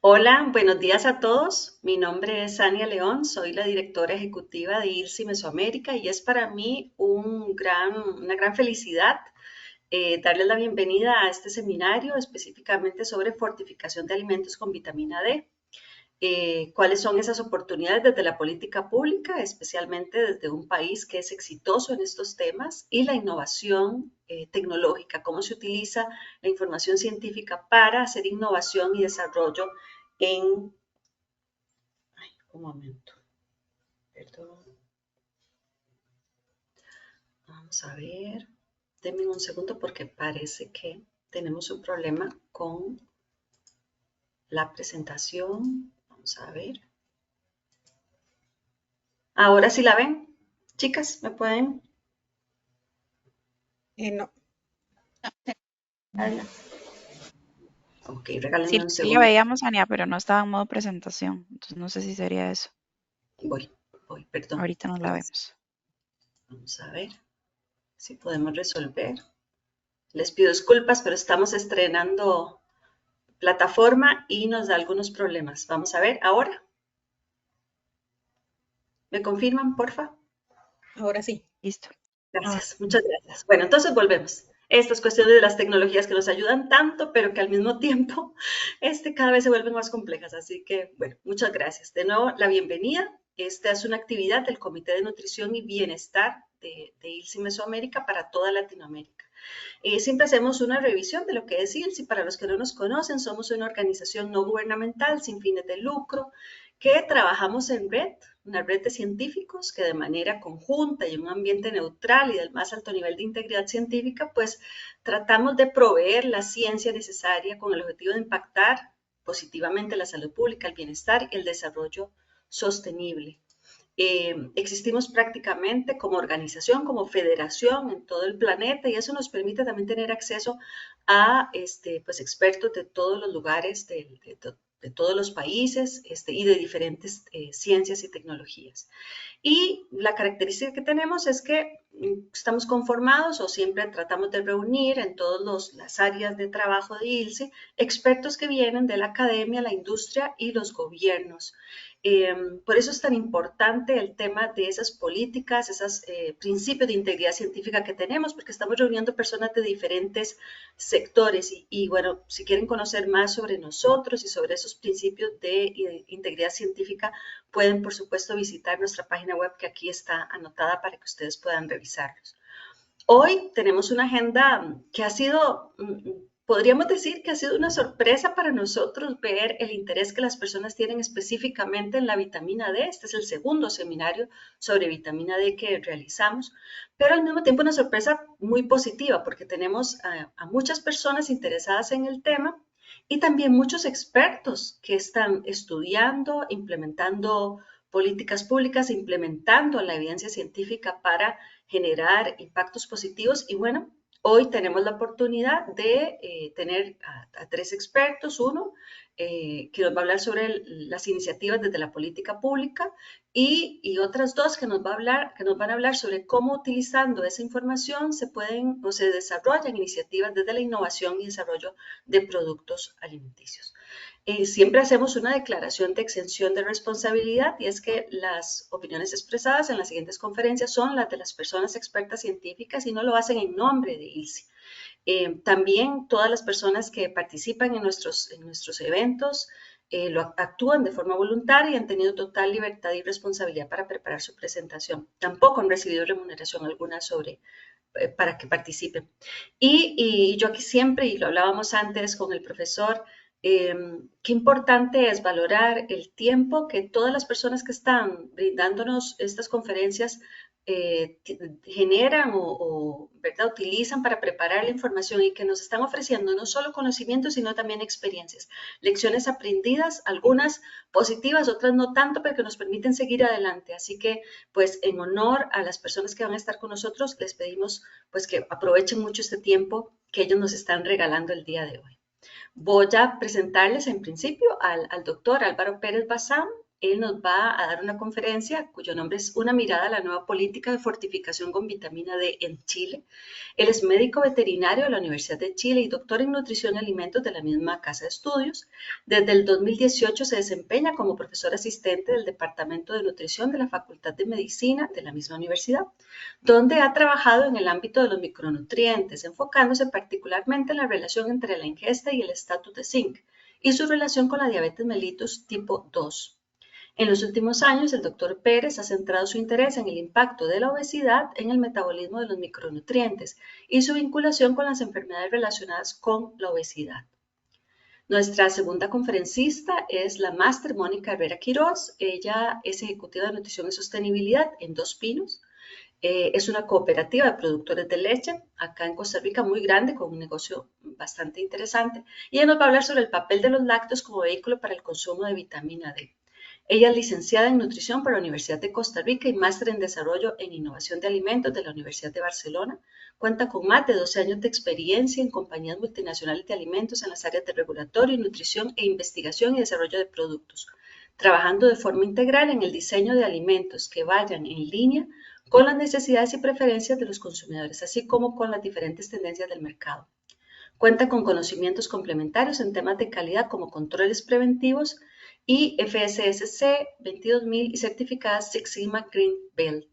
Hola, buenos días a todos. Mi nombre es Ania León, soy la directora ejecutiva de ILSI Mesoamérica y es para mí una gran felicidad darles la bienvenida a este seminario específicamente sobre fortificación de alimentos con vitamina D. ¿Cuáles son esas oportunidades desde la política pública, especialmente desde un país que es exitoso en estos temas, y la innovación tecnológica, cómo se utiliza la información científica para hacer innovación y desarrollo en... Ay, un momento, perdón, vamos a ver, denme un segundo porque parece que tenemos un problema con la presentación. Vamos a ver. Ahora sí la ven, chicas, ¿me pueden No, darla? Ok, regálenme sí, un sí la segundo. veíamos, Ania, pero no estaba en modo presentación. Entonces no sé si sería eso. Voy, perdón. Ahorita no la Gracias. vemos. Vamos a ver si podemos resolver. Les pido disculpas, pero estamos estrenando plataforma y nos da algunos problemas. Vamos a ver ahora. ¿Me confirman, porfa? Ahora sí. Listo. Gracias, muchas gracias. Bueno, entonces volvemos. Estas cuestiones de las tecnologías que nos ayudan tanto, pero que al mismo tiempo cada vez se vuelven más complejas. Así que, bueno, muchas gracias. De nuevo, la bienvenida. Esta es una actividad del Comité de Nutrición y Bienestar de ILSI Mesoamérica para toda Latinoamérica. Siempre hacemos una revisión de lo que es ILSI. Para los que no nos conocen, somos una organización no gubernamental sin fines de lucro que trabajamos en red, una red de científicos que de manera conjunta y en un ambiente neutral y del más alto nivel de integridad científica, pues tratamos de proveer la ciencia necesaria con el objetivo de impactar positivamente la salud pública, el bienestar y el desarrollo sostenible. Existimos prácticamente como organización, como federación en todo el planeta y eso nos permite también tener acceso a pues, expertos de todos los lugares, de todos los países y de diferentes ciencias y tecnologías. Y la característica que tenemos es que estamos conformados o siempre tratamos de reunir en todas las áreas de trabajo de ILSE expertos que vienen de la academia, la industria y los gobiernos. Por eso es tan importante el tema de esas políticas, esos principios de integridad científica que tenemos, porque estamos reuniendo personas de diferentes sectores bueno, si quieren conocer más sobre nosotros y sobre esos principios de integridad científica, pueden por supuesto visitar nuestra página web que aquí está anotada para que ustedes puedan revisarlos. Hoy tenemos una agenda que ha sido, podríamos decir que ha sido una sorpresa para nosotros ver el interés que las personas tienen específicamente en la vitamina D. Este es el segundo seminario sobre vitamina D que realizamos, pero al mismo tiempo una sorpresa muy positiva porque tenemos a muchas personas interesadas en el tema y también muchos expertos que están estudiando, implementando políticas públicas, implementando la evidencia científica para generar impactos positivos. Y bueno, hoy tenemos la oportunidad de tener a tres expertos, uno que nos va a hablar sobre las iniciativas desde la política pública y otras dos que nos van a hablar sobre cómo utilizando esa información se pueden o se desarrollan iniciativas desde la innovación y desarrollo de productos alimenticios. Siempre hacemos una declaración de exención de responsabilidad y es que las opiniones expresadas en las siguientes conferencias son las de las personas expertas científicas y no lo hacen en nombre de ILSI. También todas las personas que participan en nuestros eventos actúan de forma voluntaria y han tenido total libertad y responsabilidad para preparar su presentación. Tampoco han recibido remuneración alguna para que participen. Y yo aquí siempre, y lo hablábamos antes con el profesor, qué importante es valorar el tiempo que todas las personas que están brindándonos estas conferencias generan ¿verdad? Utilizan para preparar la información y que nos están ofreciendo no solo conocimientos, sino también experiencias, lecciones aprendidas, algunas positivas, otras no tanto, pero que nos permiten seguir adelante. Así que, pues, en honor a las personas que van a estar con nosotros, les pedimos, pues, que aprovechen mucho este tiempo que ellos nos están regalando el día de hoy. Voy a presentarles en principio al doctor Álvaro Pérez Bazán. Él nos va a dar una conferencia cuyo nombre es Una mirada a la nueva política de fortificación con vitamina D en Chile. Él es médico veterinario de la Universidad de Chile y doctor en nutrición y alimentos de la misma casa de estudios. Desde el 2018 se desempeña como profesor asistente del Departamento de Nutrición de la Facultad de Medicina de la misma universidad, donde ha trabajado en el ámbito de los micronutrientes, enfocándose particularmente en la relación entre la ingesta y el estatus de zinc y su relación con la diabetes mellitus tipo 2. En los últimos años, el doctor Pérez ha centrado su interés en el impacto de la obesidad en el metabolismo de los micronutrientes y su vinculación con las enfermedades relacionadas con la obesidad. Nuestra segunda conferencista es la máster Mónica Herrera Quirós. Ella es ejecutiva de nutrición y sostenibilidad en Dos Pinos. Es una cooperativa de productores de leche acá en Costa Rica muy grande, con un negocio bastante interesante. Y ella nos va a hablar sobre el papel de los lácteos como vehículo para el consumo de vitamina D. Ella es licenciada en nutrición por la Universidad de Costa Rica y máster en desarrollo en innovación de alimentos de la Universidad de Barcelona. Cuenta con más de 12 años de experiencia en compañías multinacionales de alimentos en las áreas de regulatorio, nutrición e investigación y desarrollo de productos, trabajando de forma integral en el diseño de alimentos que vayan en línea con las necesidades y preferencias de los consumidores, así como con las diferentes tendencias del mercado. Cuenta con conocimientos complementarios en temas de calidad como controles preventivos y FSSC 22000 y certificada Six Sigma Green Belt.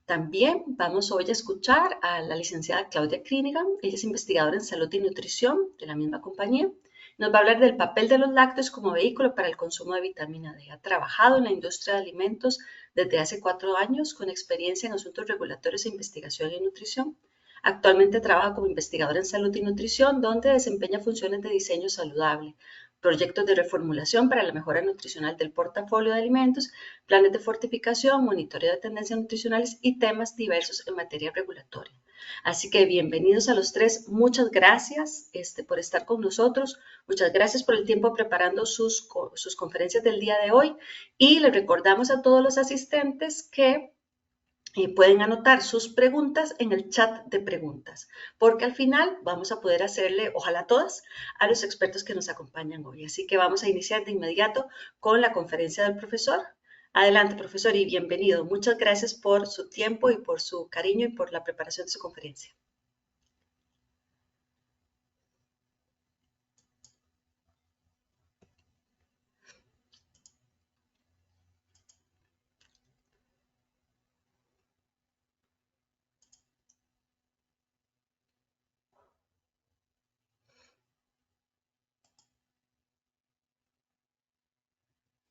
También vamos hoy a escuchar a la licenciada Claudia Krinigan. Ella es investigadora en salud y nutrición de la misma compañía. Nos va a hablar del papel de los lácteos como vehículo para el consumo de vitamina D. Ha trabajado en la industria de alimentos desde hace 4 años con experiencia en asuntos regulatorios e investigación en nutrición. Actualmente trabaja como investigadora en salud y nutrición, donde desempeña funciones de diseño saludable, proyectos de reformulación para la mejora nutricional del portafolio de alimentos, planes de fortificación, monitoreo de tendencias nutricionales y temas diversos en materia regulatoria. Así que bienvenidos a los tres. Muchas gracias por estar con nosotros. Muchas gracias por el tiempo preparando sus conferencias del día de hoy. Y les recordamos a todos los asistentes que pueden anotar sus preguntas en el chat de preguntas, porque al final vamos a poder hacerle, ojalá todas, a los expertos que nos acompañan hoy. Así que vamos a iniciar de inmediato con la conferencia del profesor. Adelante, profesor, y bienvenido. Muchas gracias por su tiempo y por su cariño y por la preparación de su conferencia.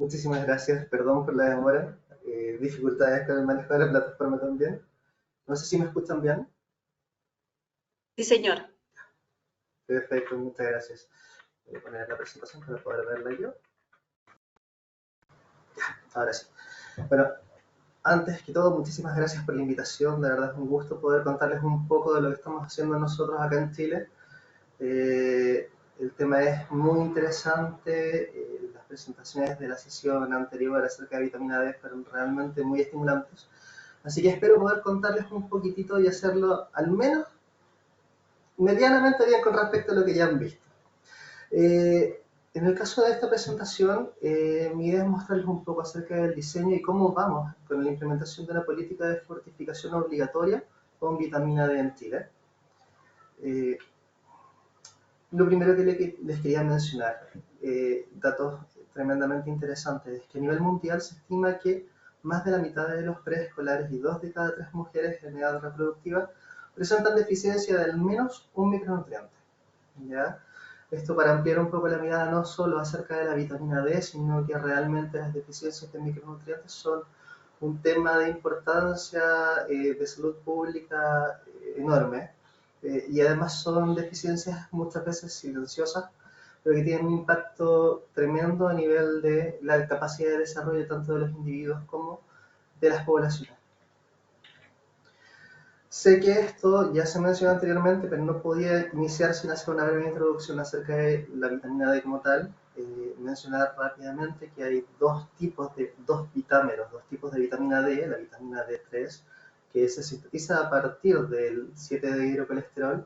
Muchísimas gracias, perdón por la demora, dificultades con el manejo de la plataforma también. No sé si me escuchan bien. Sí, señor. Perfecto, muchas gracias. Voy a poner la presentación para poder verla yo. Ahora sí. Bueno, antes que todo, muchísimas gracias por la invitación. De verdad es un gusto poder contarles un poco de lo que estamos haciendo nosotros acá en Chile. El tema es muy interesante. Las presentaciones de la sesión anterior acerca de vitamina D fueron realmente muy estimulantes. Así que espero poder contarles un poquitito y hacerlo al menos medianamente bien con respecto a lo que ya han visto. En el caso de esta presentación, mi idea es mostrarles un poco acerca del diseño y cómo vamos con la implementación de una política de fortificación obligatoria con vitamina D en Chile. Lo primero que les quería mencionar, datos tremendamente interesantes, es que a nivel mundial se estima que más de la mitad de los preescolares y 2 de cada 3 mujeres en edad reproductiva presentan deficiencia de al menos un micronutriente. ¿Ya? Esto para ampliar un poco la mirada no solo acerca de la vitamina D, sino que realmente las deficiencias de micronutrientes son un tema de importancia de salud pública enorme. Y además son deficiencias muchas veces silenciosas, pero que tienen un impacto tremendo a nivel de la capacidad de desarrollo tanto de los individuos como de las poblaciones. Sé que esto ya se mencionó anteriormente, pero no podía iniciar sin hacer una breve introducción acerca de la vitamina D como tal. Mencionar rápidamente que hay dos tipos de vitamina D, la vitamina D3, que se sintetiza a partir del 7-hidrocolesterol,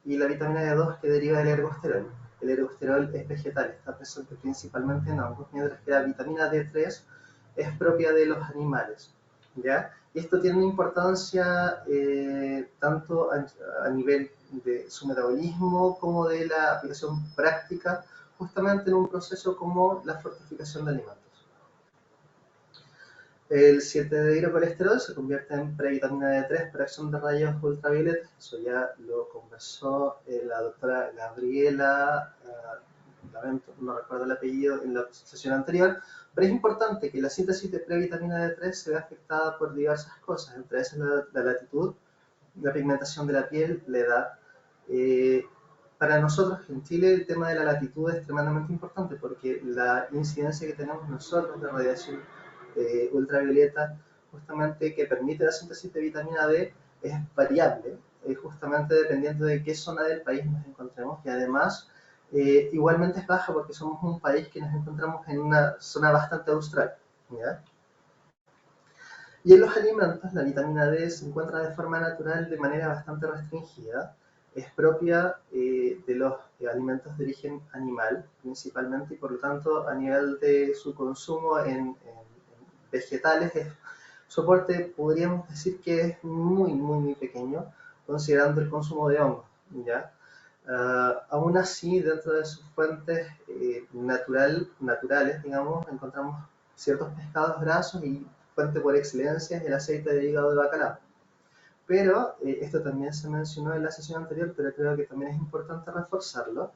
y la vitamina D2 que deriva del ergosterol. el ergosterol es vegetal, está presente principalmente en hongos, mientras que la vitamina D3 es propia de los animales, ¿ya? Y esto tiene una importancia tanto a nivel de su metabolismo como de la aplicación práctica, justamente en un proceso como la fortificación de alimentos. El 7-hidrocolesterol se convierte en previtamina D3 por acción de rayos ultravioletas. Eso ya lo conversó la doctora Gabriela, lamento, no recuerdo el apellido, en la sesión anterior, pero es importante que la síntesis de previtamina D3 se vea afectada por diversas cosas, entre esas la latitud, la pigmentación de la piel, la edad. Para nosotros en Chile el tema de la latitud es tremendamente importante porque la incidencia que tenemos nosotros de radiación ultravioleta justamente que permite la síntesis de vitamina D es variable, justamente dependiendo de qué zona del país nos encontremos y además igualmente es baja porque somos un país que nos encontramos en una zona bastante austral, ¿ya? Y en los alimentos la vitamina D se encuentra de forma natural de manera bastante restringida, es propia de los alimentos de origen animal principalmente y por lo tanto a nivel de su consumo en vegetales su aporte podríamos decir que es muy pequeño considerando el consumo de hongos, ¿ya? Aún así dentro de sus fuentes naturales, digamos, encontramos ciertos pescados grasos y fuente por excelencia es el aceite de hígado de bacalao. Pero esto también se mencionó en la sesión anterior, pero creo que también es importante reforzarlo.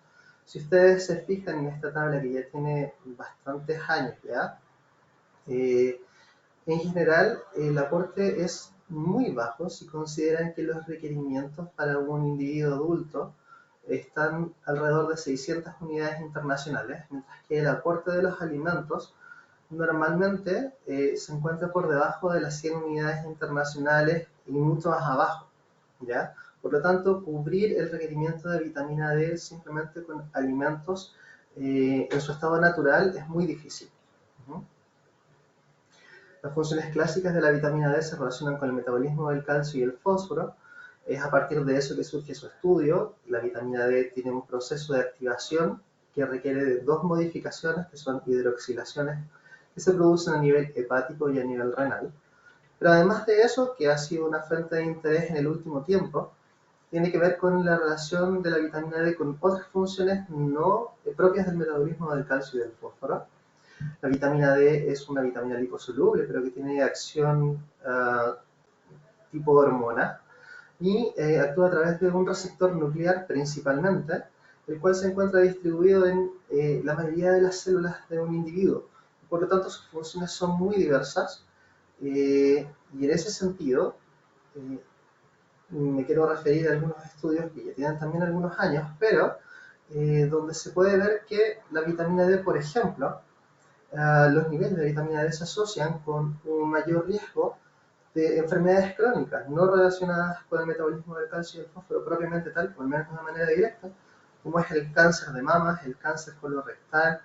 Si ustedes se fijan en esta tabla que ya tiene bastantes años, ¿ya? En general, el aporte es muy bajo si consideran que los requerimientos para un individuo adulto están alrededor de 600 unidades internacionales, mientras que el aporte de los alimentos normalmente se encuentra por debajo de las 100 unidades internacionales y mucho más abajo, ¿ya? Por lo tanto, cubrir el requerimiento de vitamina D simplemente con alimentos en su estado natural es muy difícil. Las funciones clásicas de la vitamina D se relacionan con el metabolismo del calcio y el fósforo. Es a partir de eso que surge su estudio. La vitamina D tiene un proceso de activación que requiere de dos modificaciones, que son hidroxilaciones, que se producen a nivel hepático y a nivel renal. Pero además de eso, que ha sido una fuente de interés en el último tiempo, tiene que ver con la relación de la vitamina D con otras funciones no propias del metabolismo del calcio y del fósforo. La vitamina D es una vitamina liposoluble, pero que tiene acción tipo hormona y actúa a través de un receptor nuclear principalmente, el cual se encuentra distribuido en la mayoría de las células de un individuo. Por lo tanto, sus funciones son muy diversas y en ese sentido me quiero referir a algunos estudios que ya tienen también algunos años, pero donde se puede ver que la vitamina D, por ejemplo, los niveles de vitamina D se asocian con un mayor riesgo de enfermedades crónicas no relacionadas con el metabolismo del calcio y el fósforo propiamente tal, o al menos de una manera directa, como es el cáncer de mamas, el cáncer colorectal,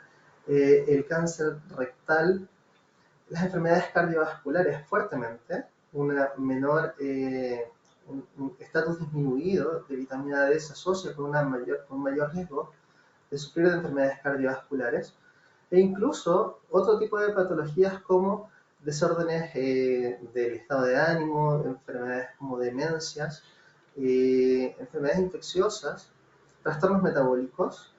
el cáncer rectal, las enfermedades cardiovasculares fuertemente, una menor, un estatus disminuido de vitamina D se asocia con un mayor riesgo de sufrir de enfermedades cardiovasculares, e incluso otro tipo de patologías como desórdenes del estado de ánimo, enfermedades como demencias, enfermedades infecciosas, trastornos metabólicos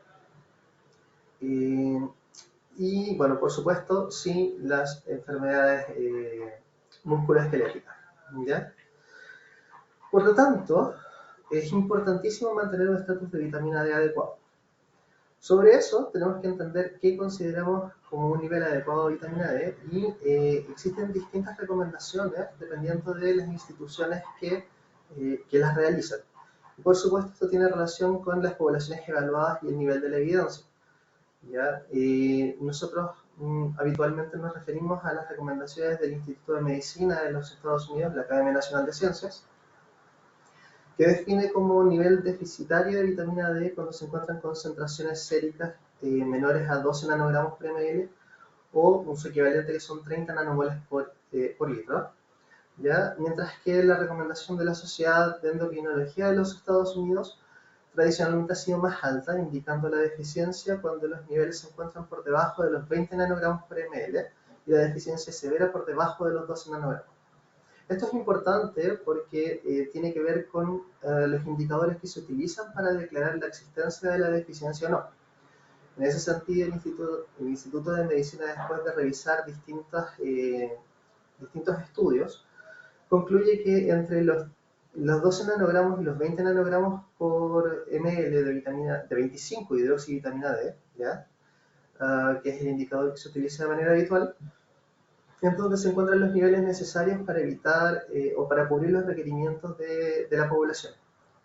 y, bueno, por supuesto, sí, las enfermedades musculoesqueléticas, ¿ya? Por lo tanto, es importantísimo mantener un estatus de vitamina D adecuado. Sobre eso tenemos que entender qué consideramos como un nivel adecuado de vitamina D y existen distintas recomendaciones dependiendo de las instituciones que las realizan. Y por supuesto esto tiene relación con las poblaciones evaluadas y el nivel de la evidencia, ¿ya? Nosotros habitualmente nos referimos a las recomendaciones del Instituto de Medicina de los Estados Unidos, la Academia Nacional de Ciencias, que define como nivel deficitario de vitamina D cuando se encuentran concentraciones séricas menores a 12 nanogramos por ml o su equivalente que son 30 nanomoles por litro, ¿ya? Mientras que la recomendación de la Sociedad de Endocrinología de los Estados Unidos tradicionalmente ha sido más alta, indicando la deficiencia cuando los niveles se encuentran por debajo de los 20 nanogramos por ml y la deficiencia severa por debajo de los 12 nanogramos. Esto es importante porque tiene que ver con los indicadores que se utilizan para declarar la existencia de la deficiencia o no. En ese sentido, el Instituto de Medicina, después de revisar distintos estudios, concluye que entre los 12 nanogramos y los 20 nanogramos por ml de 25 hidroxivitamina D, ¿ya? Que es el indicador que se utiliza de manera habitual, entonces se encuentran los niveles necesarios para evitar o para cubrir los requerimientos de la población,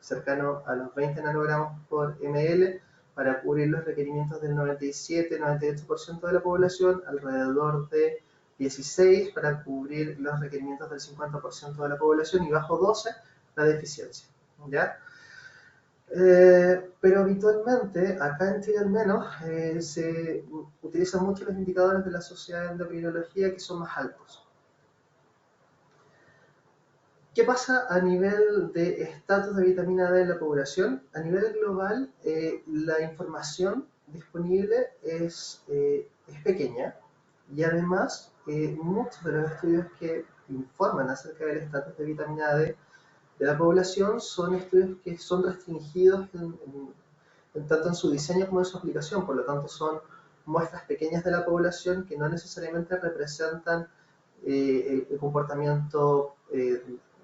cercano a los 20 nanogramos por ml, para cubrir los requerimientos del 97-98% de la población, alrededor de 16 para cubrir los requerimientos del 50% de la población y bajo 12 la deficiencia, ¿ya? Pero habitualmente, acá en Chile al menos, se utilizan mucho los indicadores de la Sociedad de Endocrinología que son más altos. ¿Qué pasa a nivel de estatus de vitamina D en la población? A nivel global, la información disponible es pequeña y además muchos de los estudios que informan acerca del estatus de vitamina D de la población son estudios que son restringidos tanto en su diseño como en su aplicación, por lo tanto son muestras pequeñas de la población que no necesariamente representan el comportamiento,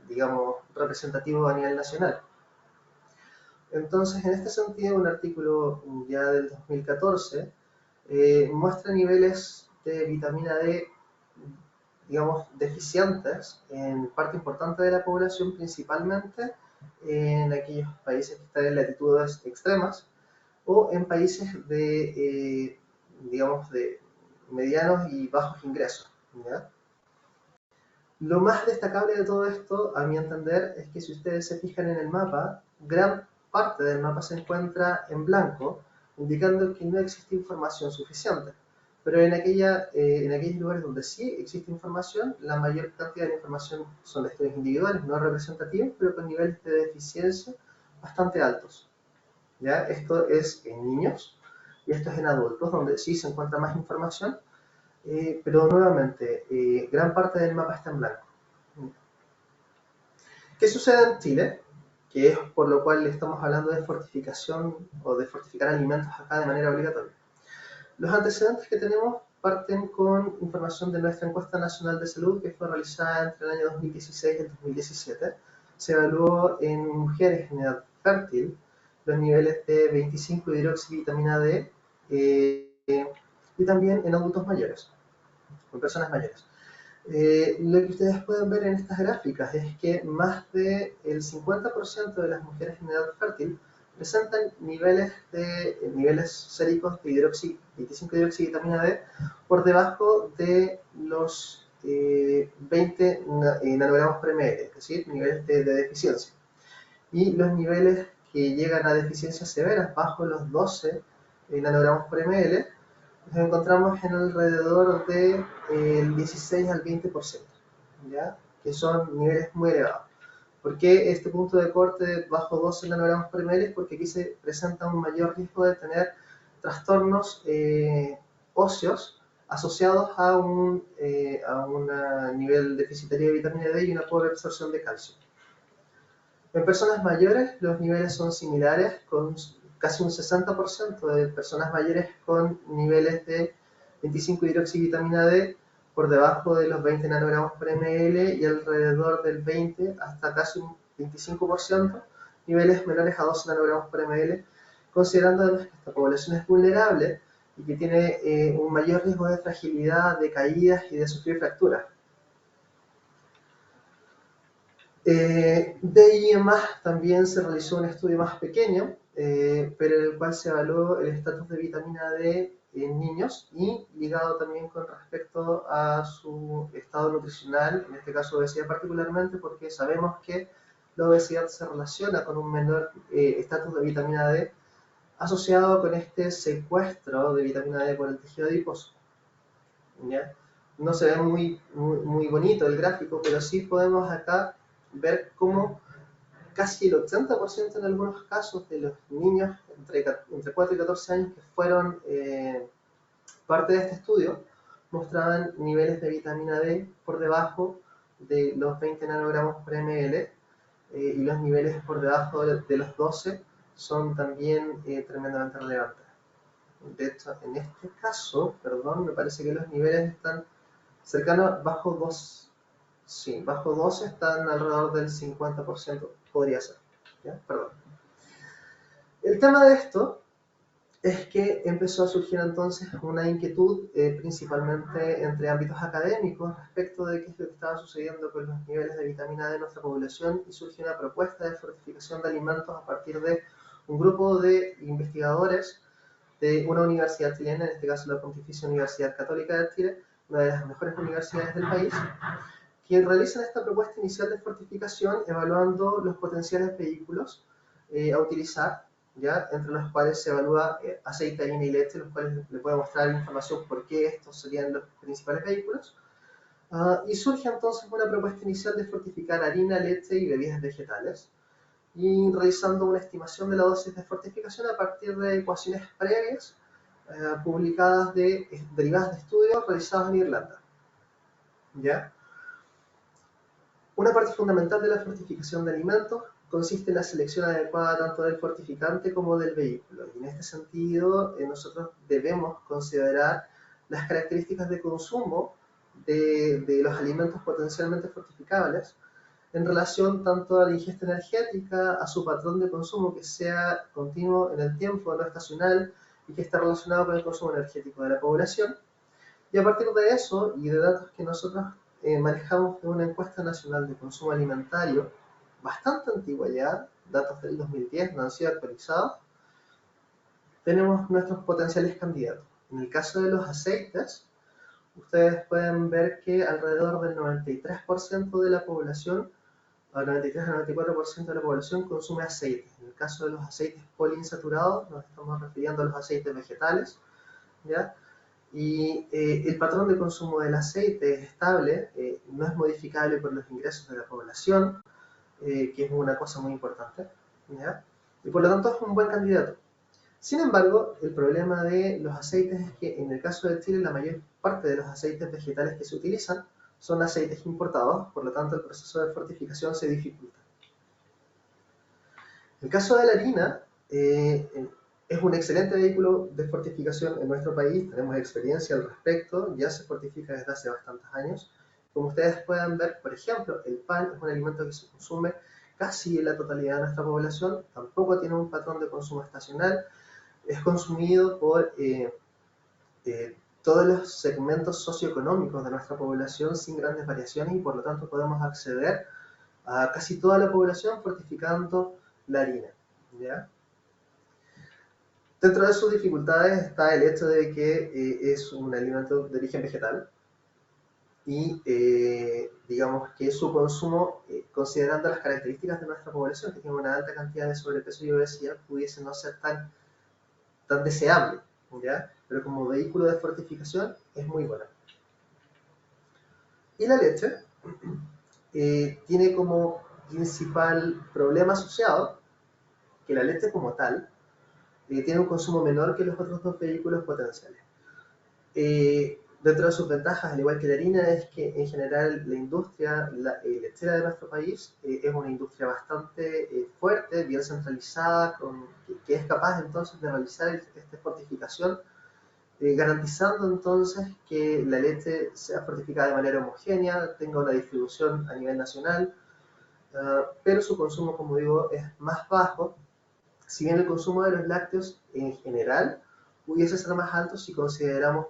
digamos, representativo a nivel nacional. Entonces, en este sentido, un artículo ya del 2014 muestra niveles de vitamina D, digamos, deficientes en parte importante de la población, principalmente en aquellos países que están en latitudes extremas o en países de, digamos, de medianos y bajos ingresos, ¿ya? Lo más destacable de todo esto, a mi entender, es que si ustedes se fijan en el mapa, gran parte del mapa se encuentra en blanco, indicando que no existe información suficiente. Pero en aquellos lugares donde sí existe información, la mayor cantidad de información son de estudios individuales, no representativos, pero con niveles de deficiencia bastante altos. ¿Ya? Esto es en niños y esto es en adultos, donde sí se encuentra más información, pero nuevamente, gran parte del mapa está en blanco. ¿Qué sucede en Chile? Que es por lo cual estamos hablando de fortificación o de fortificar alimentos acá de manera obligatoria. Los antecedentes que tenemos parten con información de nuestra encuesta nacional de salud que fue realizada entre el año 2016 y el 2017. Se evaluó en mujeres en edad fértil los niveles de 25 hidroxivitamina D y también en adultos mayores, en personas mayores. Lo que ustedes pueden ver en estas gráficas es que más del 50% de las mujeres en edad fértil presentan niveles séricos de 25 hidroxivitamina D por debajo de los 20 nanogramos por ml, es decir, niveles de deficiencia. Y los niveles que llegan a deficiencias severas bajo los 12 nanogramos por ml nos encontramos en alrededor del 16 al 20%, ¿ya? Que son niveles muy elevados. ¿Por qué este punto de corte bajo 12 nanogramos por ml? Porque aquí se presenta un mayor riesgo de tener trastornos óseos asociados a un nivel deficitario de vitamina D y una pobre absorción de calcio. En personas mayores los niveles son similares, con casi un 60% de personas mayores con niveles de 25 hidroxivitamina D por debajo de los 20 nanogramos por ml y alrededor del 20 hasta casi un 25% niveles menores a 12 nanogramos por ml, considerando además que esta población es vulnerable y que tiene un mayor riesgo de fragilidad, de caídas y de sufrir fracturas. De ahí en más también se realizó un estudio más pequeño, pero en el cual se evaluó el estatus de vitamina D en niños y ligado también con respecto a su estado nutricional, en este caso obesidad particularmente, porque sabemos que la obesidad se relaciona con un menor estatus de vitamina D asociado con este secuestro de vitamina D por el tejido adiposo. ¿Ya? No se ve muy bonito el gráfico, pero sí podemos acá ver cómo casi el 80% en algunos casos de los niños entre 4 y 14 años que fueron parte de este estudio mostraban niveles de vitamina D por debajo de los 20 nanogramos por ml, y los niveles por debajo de los 12 son también tremendamente relevantes. De hecho, en este caso, perdón, me parece que los niveles están cercanos, bajo 2, sí, bajo 12 están alrededor del 50%, podría ser, ¿ya? Perdón. El tema de esto es que empezó a surgir entonces una inquietud, principalmente entre ámbitos académicos, respecto de qué es lo que estaba sucediendo con los niveles de vitamina D en nuestra población, y surgió una propuesta de fortificación de alimentos a partir de un grupo de investigadores de una universidad chilena, en este caso la Pontificia Universidad Católica de Chile, una de las mejores universidades del país, quien realizan esta propuesta inicial de fortificación evaluando los potenciales vehículos a utilizar, ¿ya? Entre los cuales se evalúa aceite, harina y leche, los cuales le puedo mostrar información por qué estos serían los principales vehículos. Y surge entonces una propuesta inicial de fortificar harina, leche y bebidas vegetales, y realizando una estimación de la dosis de fortificación a partir de ecuaciones previas publicadas derivadas de estudios realizados en Irlanda, ¿ya? Una parte fundamental de la fortificación de alimentos consiste en la selección adecuada tanto del fortificante como del vehículo. Y en este sentido, nosotros debemos considerar las características de consumo de los alimentos potencialmente fortificables en relación tanto a la ingesta energética, a su patrón de consumo que sea continuo en el tiempo, no estacional, y que esté relacionado con el consumo energético de la población. Y a partir de eso, y de datos que nosotros manejamos de una encuesta nacional de consumo alimentario, bastante antigua ya, datos del 2010, no han sido actualizados, tenemos nuestros potenciales candidatos. En el caso de los aceites, ustedes pueden ver que alrededor del 93% de la población, al 93 al 94% de la población consume aceites. En el caso de los aceites poliinsaturados, nos estamos refiriendo a los aceites vegetales, ¿ya? Y el patrón de consumo del aceite es estable, no es modificable por los ingresos de la población, que es una cosa muy importante, ¿ya? Y por lo tanto es un buen candidato. Sin embargo, el problema de los aceites es que en el caso de Chile la mayor parte de los aceites vegetales que se utilizan son aceites importados, por lo tanto el proceso de fortificación se dificulta. El caso de la harina es un excelente vehículo de fortificación en nuestro país, tenemos experiencia al respecto, ya se fortifica desde hace bastantes años. Como ustedes pueden ver, por ejemplo, el pan es un alimento que se consume casi en la totalidad de nuestra población, tampoco tiene un patrón de consumo estacional, es consumido por todos los segmentos socioeconómicos de nuestra población sin grandes variaciones, y por lo tanto podemos acceder a casi toda la población fortificando la harina, ¿ya? Dentro de sus dificultades está el hecho de que es un alimento de origen vegetal y digamos que su consumo, considerando las características de nuestra población, que tiene una alta cantidad de sobrepeso y obesidad, pudiese no ser tan deseable, ¿ya? Pero como vehículo de fortificación es muy buena. Y la leche tiene como principal problema asociado que la leche como tal tiene un consumo menor que los otros dos vehículos potenciales. Dentro de sus ventajas, al igual que la harina, es que en general la industria lechera de nuestro país es una industria bastante fuerte, bien centralizada, que es capaz entonces de realizar esta fortificación, garantizando entonces que la leche sea fortificada de manera homogénea, tenga una distribución a nivel nacional, pero su consumo, como digo, es más bajo. Si bien el consumo de los lácteos en general pudiese ser más alto si consideramos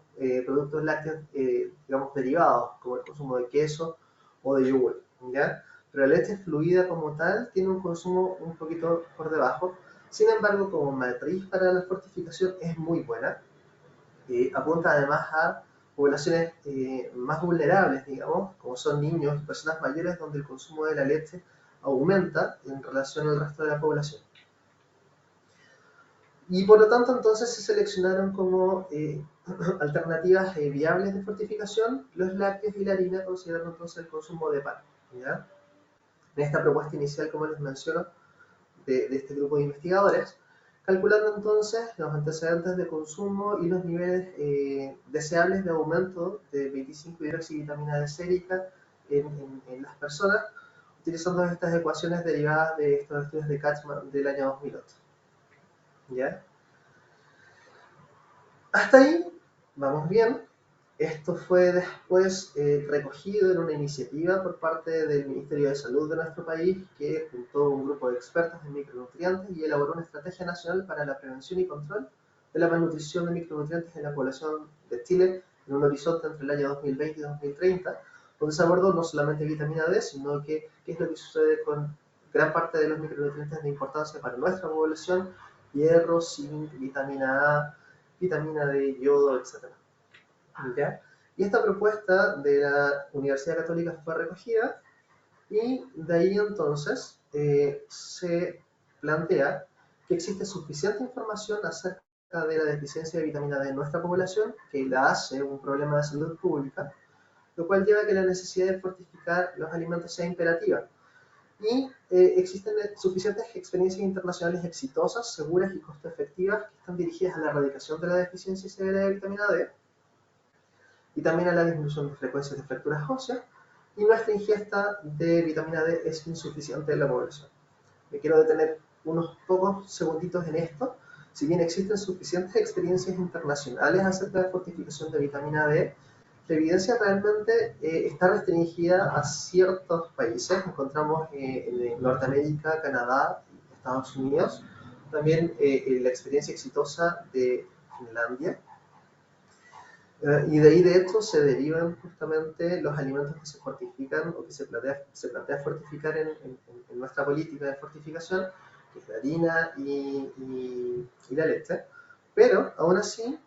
productos lácteos, digamos, derivados, como el consumo de queso o de yogur, ¿ya? Pero la leche fluida como tal tiene un consumo un poquito por debajo. Sin embargo, como matriz para la fortificación es muy buena. Apunta además a poblaciones más vulnerables, digamos, como son niños y personas mayores, donde el consumo de la leche aumenta en relación al resto de la población. Y por lo tanto entonces se seleccionaron como alternativas viables de fortificación los lácteos y la harina, considerando entonces el consumo de pan, ¿ya? En esta propuesta inicial, como les menciono, de este grupo de investigadores, calculando entonces los antecedentes de consumo y los niveles deseables de aumento de 25-hidroxivitamina D sérica en las personas, utilizando estas ecuaciones derivadas de estos estudios de Katzmann del año 2008. ¿Ya? Hasta ahí vamos bien. Esto fue después recogido en una iniciativa por parte del Ministerio de Salud de nuestro país, que juntó un grupo de expertos en micronutrientes y elaboró una estrategia nacional para la prevención y control de la malnutrición de micronutrientes en la población de Chile en un horizonte entre el año 2020 y 2030, donde se abordó no solamente vitamina D, sino que qué es lo que sucede con gran parte de los micronutrientes de importancia para nuestra población: hierro, zinc, vitamina A, vitamina D, yodo, etc. ¿Ya? Y esta propuesta de la Universidad Católica fue recogida y de ahí entonces se plantea que existe suficiente información acerca de la deficiencia de vitamina D en nuestra población, que la hace un problema de salud pública, lo cual lleva a que la necesidad de fortificar los alimentos sea imperativa. Y existen suficientes experiencias internacionales exitosas, seguras y costo efectivas que están dirigidas a la erradicación de la deficiencia severa de vitamina D y también a la disminución de frecuencias de fracturas óseas, y nuestra ingesta de vitamina D es insuficiente en la población. Me quiero detener unos pocos segunditos en esto. Si bien existen suficientes experiencias internacionales acerca de fortificación de vitamina D, la evidencia realmente está restringida a ciertos países. Encontramos en Norteamérica, Canadá, Estados Unidos, también la experiencia exitosa de Finlandia. Y de ahí, de hecho, se derivan justamente los alimentos que se fortifican o que se plantea fortificar en nuestra política de fortificación, que es la harina y la leche. Pero, aún así,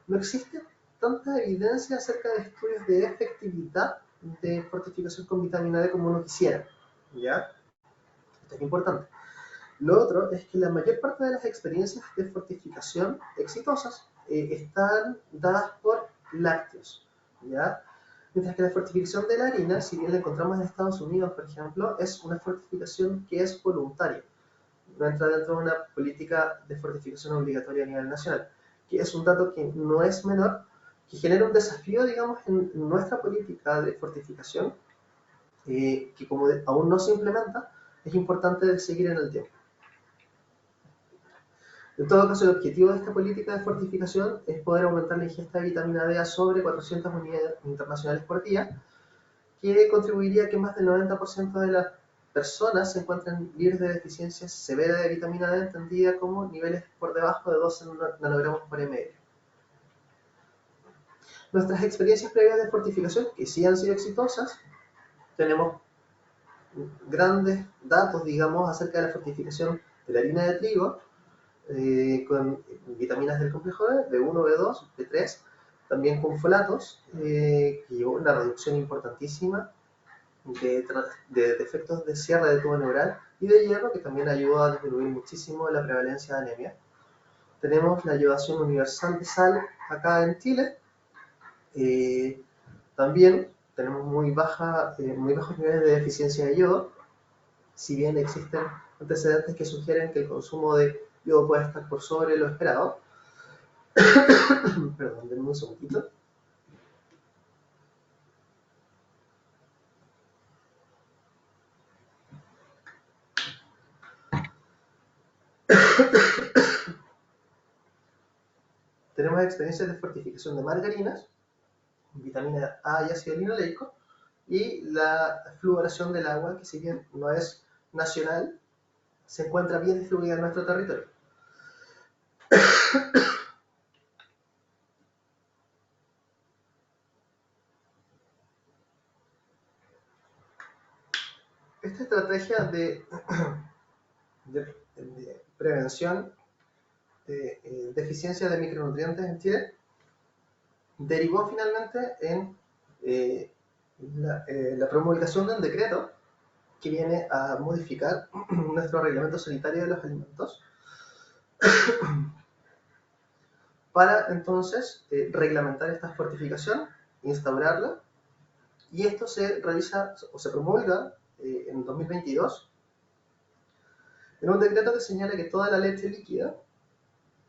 no existe tanta evidencia acerca de estudios de efectividad de fortificación con vitamina D como uno quisiera. ¿Ya? Esto es importante. Lo otro es que la mayor parte de las experiencias de fortificación exitosas están dadas por lácteos, ¿ya? Mientras que la fortificación de la harina, si bien la encontramos en Estados Unidos, por ejemplo, es una fortificación que es voluntaria. No entra dentro de una política de fortificación obligatoria a nivel nacional, que es un dato que no es menor, que genera un desafío, digamos, en nuestra política de fortificación, que como aún no se implementa, es importante seguir en el tiempo. En todo caso, el objetivo de esta política de fortificación es poder aumentar la ingesta de vitamina D a sobre 400 unidades internacionales por día, que contribuiría a que más del 90% de las personas se encuentren libres de deficiencia severa de vitamina D, entendida como niveles por debajo de 12 nanogramos por ml. Nuestras experiencias previas de fortificación, que sí han sido exitosas, tenemos grandes datos, digamos, acerca de la fortificación de la harina de trigo, con vitaminas del complejo B, B1, B2, B3, también con folatos, que llevó una reducción importantísima de defectos de cierre de tubo neural, y de hierro, que también ayudó a disminuir muchísimo la prevalencia de anemia. Tenemos la ayudación universal de sal acá en Chile. También tenemos muy bajos niveles de deficiencia de yodo, si bien existen antecedentes que sugieren que el consumo de yodo puede estar por sobre lo esperado. Perdón, denme un segundito. Tenemos experiencias de fortificación de margarinas, vitamina A y ácido linoleico, y la fluoración del agua, que si bien no es nacional, se encuentra bien distribuida en nuestro territorio. Esta estrategia de prevención de deficiencia de micronutrientes en Chile derivó finalmente en la promulgación de un decreto que viene a modificar nuestro reglamento sanitario de los alimentos para entonces reglamentar esta fortificación, instaurarla, y esto se realiza o se promulga en 2022, en un decreto que señala que toda la leche líquida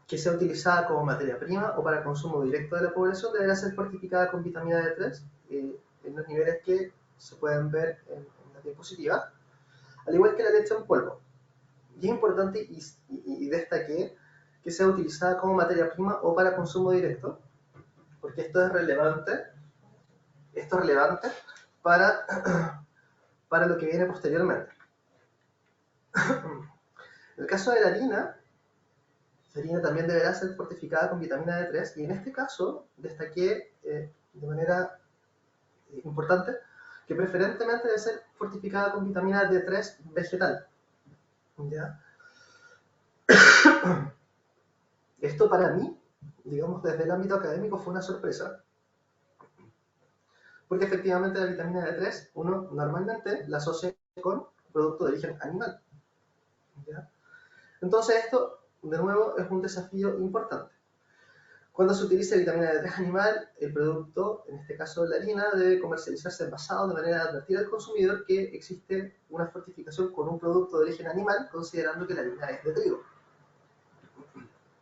que sea utilizada como materia prima o para consumo directo de la población deberá ser fortificada con vitamina D3 en los niveles que se pueden ver en la diapositiva, al igual que la leche en polvo. Y es importante y destaqué que sea utilizada como materia prima o para consumo directo, porque esto es relevante para, para lo que viene posteriormente. En el caso de la harina también deberá ser fortificada con vitamina D3 y en este caso destaqué de manera importante que preferentemente debe ser fortificada con vitamina D3 vegetal. ¿Ya? Esto para mí, digamos desde el ámbito académico, fue una sorpresa, porque efectivamente la vitamina D3 uno normalmente la asocia con producto de origen animal. ¿Ya? Entonces esto, de nuevo, es un desafío importante. Cuando se utiliza vitamina D3 animal, el producto, en este caso la harina, debe comercializarse envasado de manera de advertir al consumidor que existe una fortificación con un producto de origen animal, considerando que la harina es de trigo.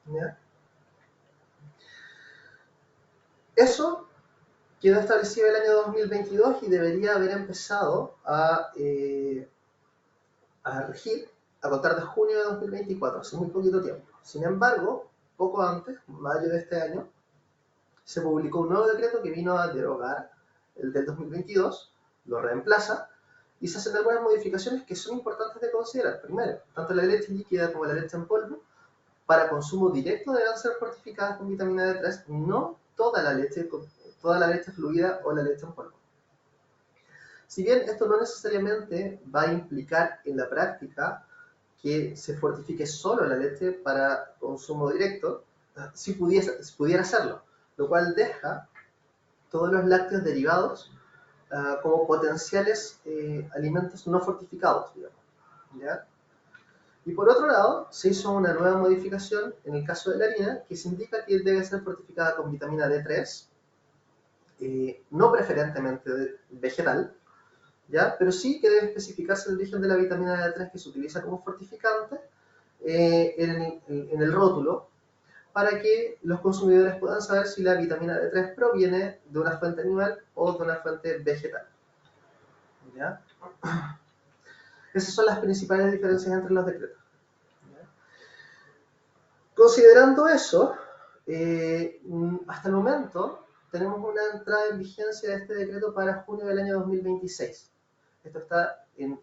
¿Ya? Eso quedó establecido el año 2022 y debería haber empezado a regir a contar de junio de 2024, hace muy poquito tiempo. Sin embargo, poco antes, mayo de este año, se publicó un nuevo decreto que vino a derogar el del 2022, lo reemplaza y se hacen algunas modificaciones que son importantes de considerar. Primero, tanto la leche líquida como la leche en polvo, para consumo directo deberán ser fortificadas con vitamina D3, no toda la leche fluida o la leche en polvo. Si bien esto no necesariamente va a implicar en la práctica que se fortifique solo la leche para consumo directo, si pudiera hacerlo, lo cual deja todos los lácteos derivados como potenciales alimentos no fortificados, digamos. ¿Ya? Y por otro lado, se hizo una nueva modificación en el caso de la harina, que se indica que debe ser fortificada con vitamina D3, no preferentemente vegetal, ¿ya? Pero sí que debe especificarse el origen de la vitamina D3 que se utiliza como fortificante en el rótulo, para que los consumidores puedan saber si la vitamina D3 proviene de una fuente animal o de una fuente vegetal. ¿Ya? Esas son las principales diferencias entre los decretos. ¿Ya? Considerando eso, hasta el momento tenemos una entrada en vigencia de este decreto para junio del año 2026. Esto está en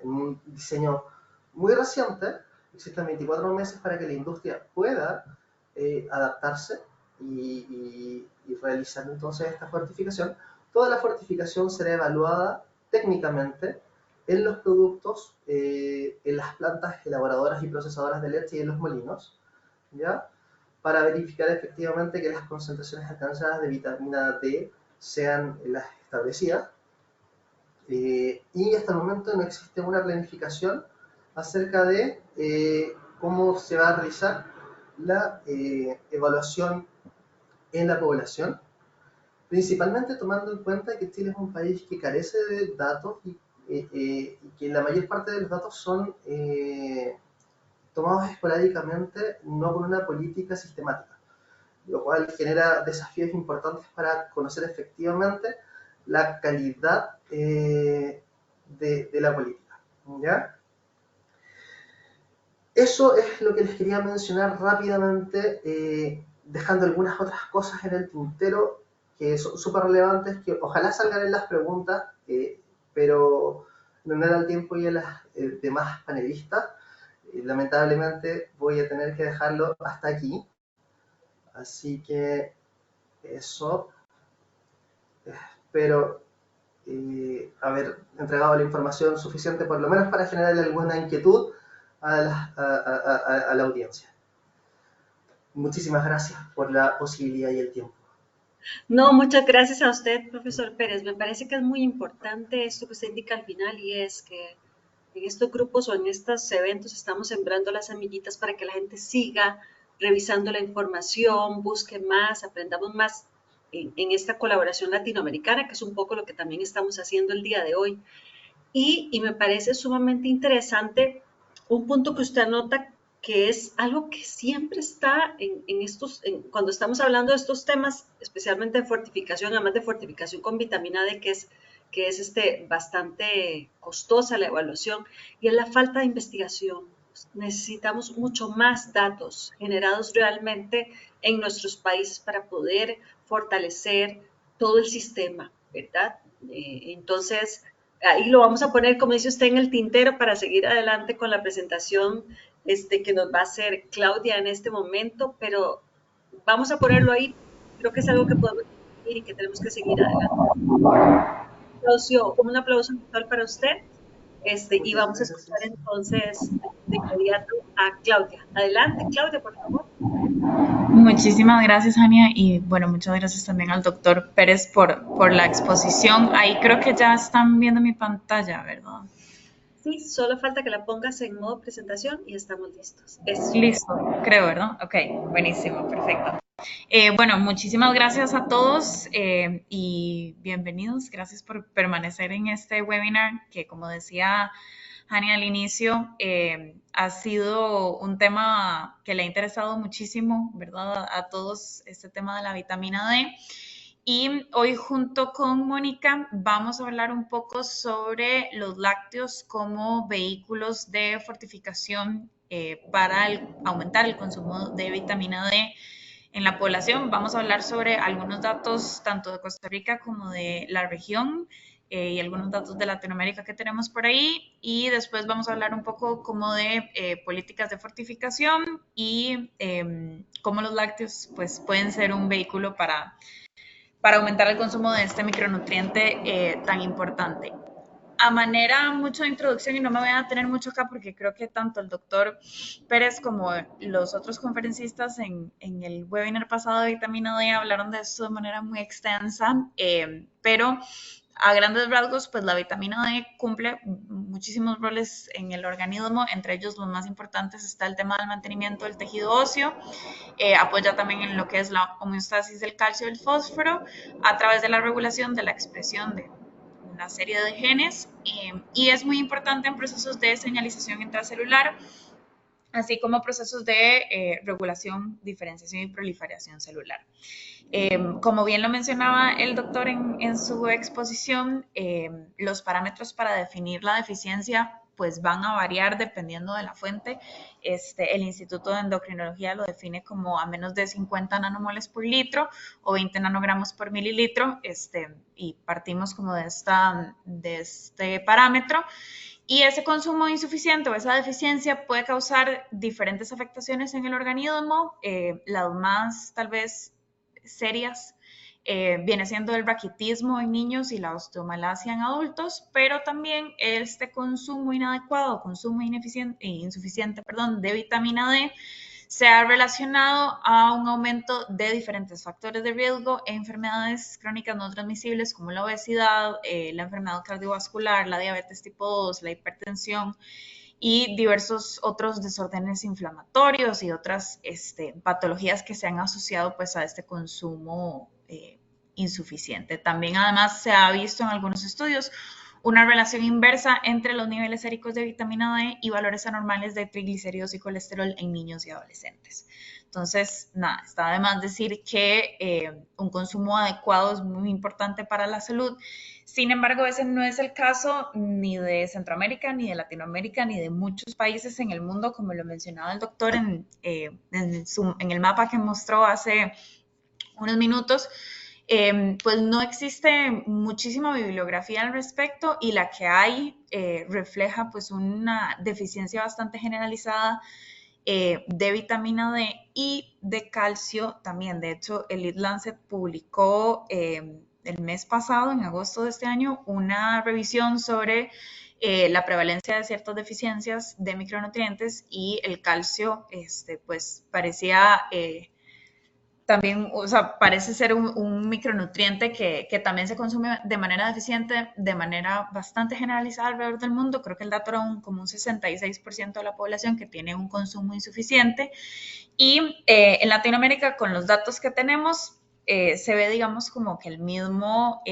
un diseño muy reciente. Existen 24 meses para que la industria pueda adaptarse y realizar entonces esta fortificación. Toda la fortificación será evaluada técnicamente en los productos, en las plantas elaboradoras y procesadoras de leche y en los molinos, ¿ya? Para verificar efectivamente que las concentraciones alcanzadas de vitamina D sean las establecidas. Y hasta el momento no existe una planificación acerca de cómo se va a realizar la evaluación en la población, principalmente tomando en cuenta que Chile es un país que carece de datos y que la mayor parte de los datos son tomados esporádicamente, no con una política sistemática, lo cual genera desafíos importantes para conocer efectivamente la calidad de la política. ¿Ya? Eso es lo que les quería mencionar rápidamente, dejando algunas otras cosas en el tintero que son súper relevantes, que ojalá salgan en las preguntas, pero no me da el tiempo y a las demás panelistas. Lamentablemente voy a tener que dejarlo hasta aquí. Así que eso, espero haber entregado la información suficiente, por lo menos para generar alguna inquietud a la audiencia. Muchísimas gracias por la posibilidad y el tiempo. No, muchas gracias a usted, profesor Pérez. Me parece que es muy importante esto que usted indica al final y es que en estos grupos o en estos eventos estamos sembrando las semillitas para que la gente siga revisando la información, busque más, aprendamos más en esta colaboración latinoamericana, que es un poco lo que también estamos haciendo el día de hoy. Y me parece sumamente interesante un punto que usted anota que es algo que siempre está cuando estamos hablando de estos temas, especialmente de fortificación, además de fortificación con vitamina D, que es bastante costosa la evaluación, y es la falta de investigación. Necesitamos mucho más datos generados realmente en nuestros países para poder fortalecer todo el sistema, ¿verdad? Entonces, ahí lo vamos a poner, como dice usted, en el tintero para seguir adelante con la presentación que nos va a hacer Claudia en este momento, pero vamos a ponerlo ahí. Creo que es algo que podemos seguir y que tenemos que seguir adelante. Un aplauso virtual para usted. Y vamos a Muchísimas escuchar gracias. entonces de inmediato a Claudia. Adelante, Claudia, por favor. Muchísimas gracias, Ania, y bueno, muchas gracias también al doctor Pérez por la exposición. Ahí creo que ya están viendo mi pantalla, ¿verdad? Sí, solo falta que la pongas en modo presentación y estamos listos. Eso. Listo, creo, ¿verdad? Ok, buenísimo, perfecto. Bueno, muchísimas gracias a todos y bienvenidos. Gracias por permanecer en este webinar que, como decía Hani al inicio, ha sido un tema que le ha interesado muchísimo, ¿verdad? A todos, este tema de la vitamina D. Y hoy junto con Mónica vamos a hablar un poco sobre los lácteos como vehículos de fortificación para aumentar el consumo de vitamina D en la población. Vamos a hablar sobre algunos datos tanto de Costa Rica como de la región y algunos datos de Latinoamérica que tenemos por ahí. Y después vamos a hablar un poco como de políticas de fortificación y cómo los lácteos pues, pueden ser un vehículo para aumentar el consumo de este micronutriente tan importante. A manera mucho de introducción, y no me voy a tener mucho acá porque creo que tanto el doctor Pérez como los otros conferencistas en el webinar pasado de vitamina D hablaron de esto de manera muy extensa, pero a grandes rasgos, pues la vitamina D cumple muchísimos roles en el organismo, entre ellos los más importantes está el tema del mantenimiento del tejido óseo, apoya también en lo que es la homeostasis del calcio y el fósforo a través de la regulación de la expresión de una serie de genes y es muy importante en procesos de señalización intracelular, así como procesos de regulación, diferenciación y proliferación celular. Como bien lo mencionaba el doctor en su exposición, los parámetros para definir la deficiencia pues van a variar dependiendo de la fuente. El Instituto de Endocrinología lo define como a menos de 50 nanomoles por litro o 20 nanogramos por mililitro, y partimos como de este parámetro. Y ese consumo insuficiente o esa deficiencia puede causar diferentes afectaciones en el organismo, las más tal vez serias viene siendo el raquitismo en niños y la osteomalacia en adultos, pero también este consumo inadecuado, consumo insuficiente, de vitamina D se ha relacionado a un aumento de diferentes factores de riesgo e enfermedades crónicas no transmisibles como la obesidad, la enfermedad cardiovascular, la diabetes tipo 2, la hipertensión y diversos otros desórdenes inflamatorios y otras patologías que se han asociado pues a este consumo insuficiente. También además se ha visto en algunos estudios una relación inversa entre los niveles séricos de vitamina D y valores anormales de triglicéridos y colesterol en niños y adolescentes. Entonces, nada, está de más decir que un consumo adecuado es muy importante para la salud. Sin embargo, ese no es el caso ni de Centroamérica, ni de Latinoamérica, ni de muchos países en el mundo, como lo mencionaba el doctor en el mapa que mostró hace unos minutos. Pues no existe muchísima bibliografía al respecto y la que hay refleja pues una deficiencia bastante generalizada de vitamina D y de calcio también. De hecho, el Lead Lancet publicó el mes pasado, en agosto de este año, una revisión sobre la prevalencia de ciertas deficiencias de micronutrientes y el calcio, pues parecía también, o sea, parece ser un micronutriente que también se consume de manera deficiente, de manera bastante generalizada alrededor del mundo. Creo que el dato era como un 66% de la población que tiene un consumo insuficiente. Y en Latinoamérica, con los datos que tenemos, se ve, digamos, como que el mismo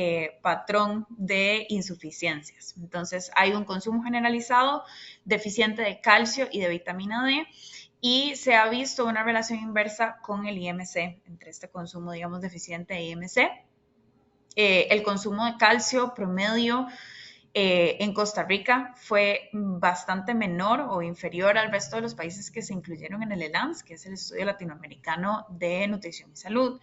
patrón de insuficiencias. Entonces, hay un consumo generalizado deficiente de calcio y de vitamina D, y se ha visto una relación inversa con el IMC, entre este consumo, digamos, deficiente de IMC. El consumo de calcio promedio en Costa Rica fue bastante menor o inferior al resto de los países que se incluyeron en el ELANS, que es el Estudio Latinoamericano de Nutrición y Salud.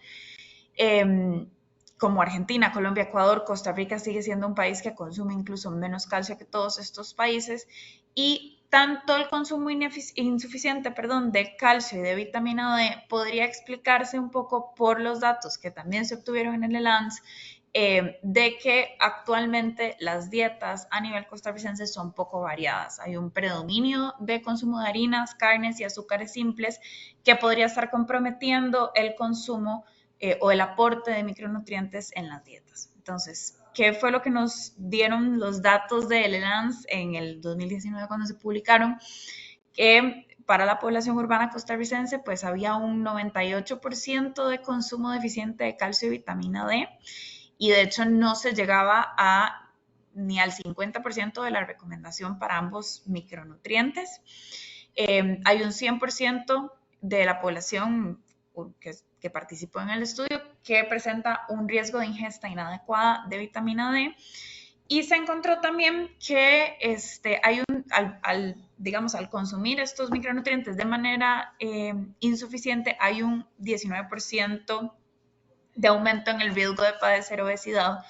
Como Argentina, Colombia, Ecuador, Costa Rica sigue siendo un país que consume incluso menos calcio que todos estos países, y tanto el consumo insuficiente de calcio y de vitamina D podría explicarse un poco por los datos que también se obtuvieron en el ELANS, de que actualmente las dietas a nivel costarricense son poco variadas. Hay un predominio de consumo de harinas, carnes y azúcares simples que podría estar comprometiendo el consumo o el aporte de micronutrientes en las dietas. Entonces, ¿qué fue lo que nos dieron los datos del ELANS en el 2019 cuando se publicaron? Que para la población urbana costarricense, pues había un 98% de consumo deficiente de calcio y vitamina D, y de hecho no se llegaba ni al 50% de la recomendación para ambos micronutrientes. Hay un 100% de la población que participó en el estudio que presenta un riesgo de ingesta inadecuada de vitamina D, y se encontró también que hay al consumir estos micronutrientes de manera insuficiente, hay un 19% de aumento en el riesgo de padecer obesidad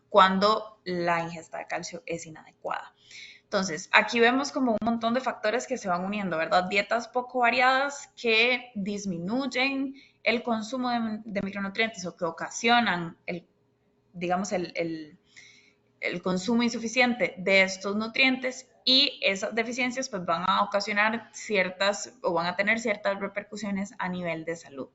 cuando la ingesta de calcio es inadecuada. Entonces, aquí vemos como un montón de factores que se van uniendo, ¿verdad? Dietas poco variadas que disminuyen el consumo de micronutrientes o que ocasionan el consumo insuficiente de estos nutrientes, y esas deficiencias pues van a ocasionar van a tener ciertas repercusiones a nivel de salud.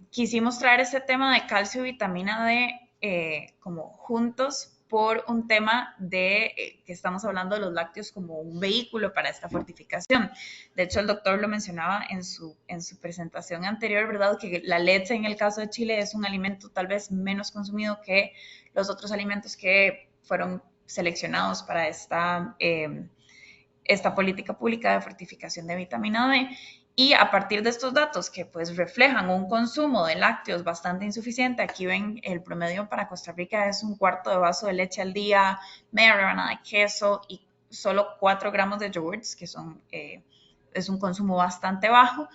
Quisimos traer este tema de calcio y vitamina D como juntos por un tema que estamos hablando de los lácteos como un vehículo para esta fortificación. De hecho, el doctor lo mencionaba en su presentación anterior, ¿verdad? Que la leche en el caso de Chile es un alimento tal vez menos consumido que los otros alimentos que fueron seleccionados para esta política pública de fortificación de vitamina D. Y a partir de estos datos que pues reflejan un consumo de lácteos bastante insuficiente, aquí ven el promedio para Costa Rica es un cuarto de vaso de leche al día, media rebanada de queso y solo 4 gramos de yogurts, que es un consumo bastante bajo.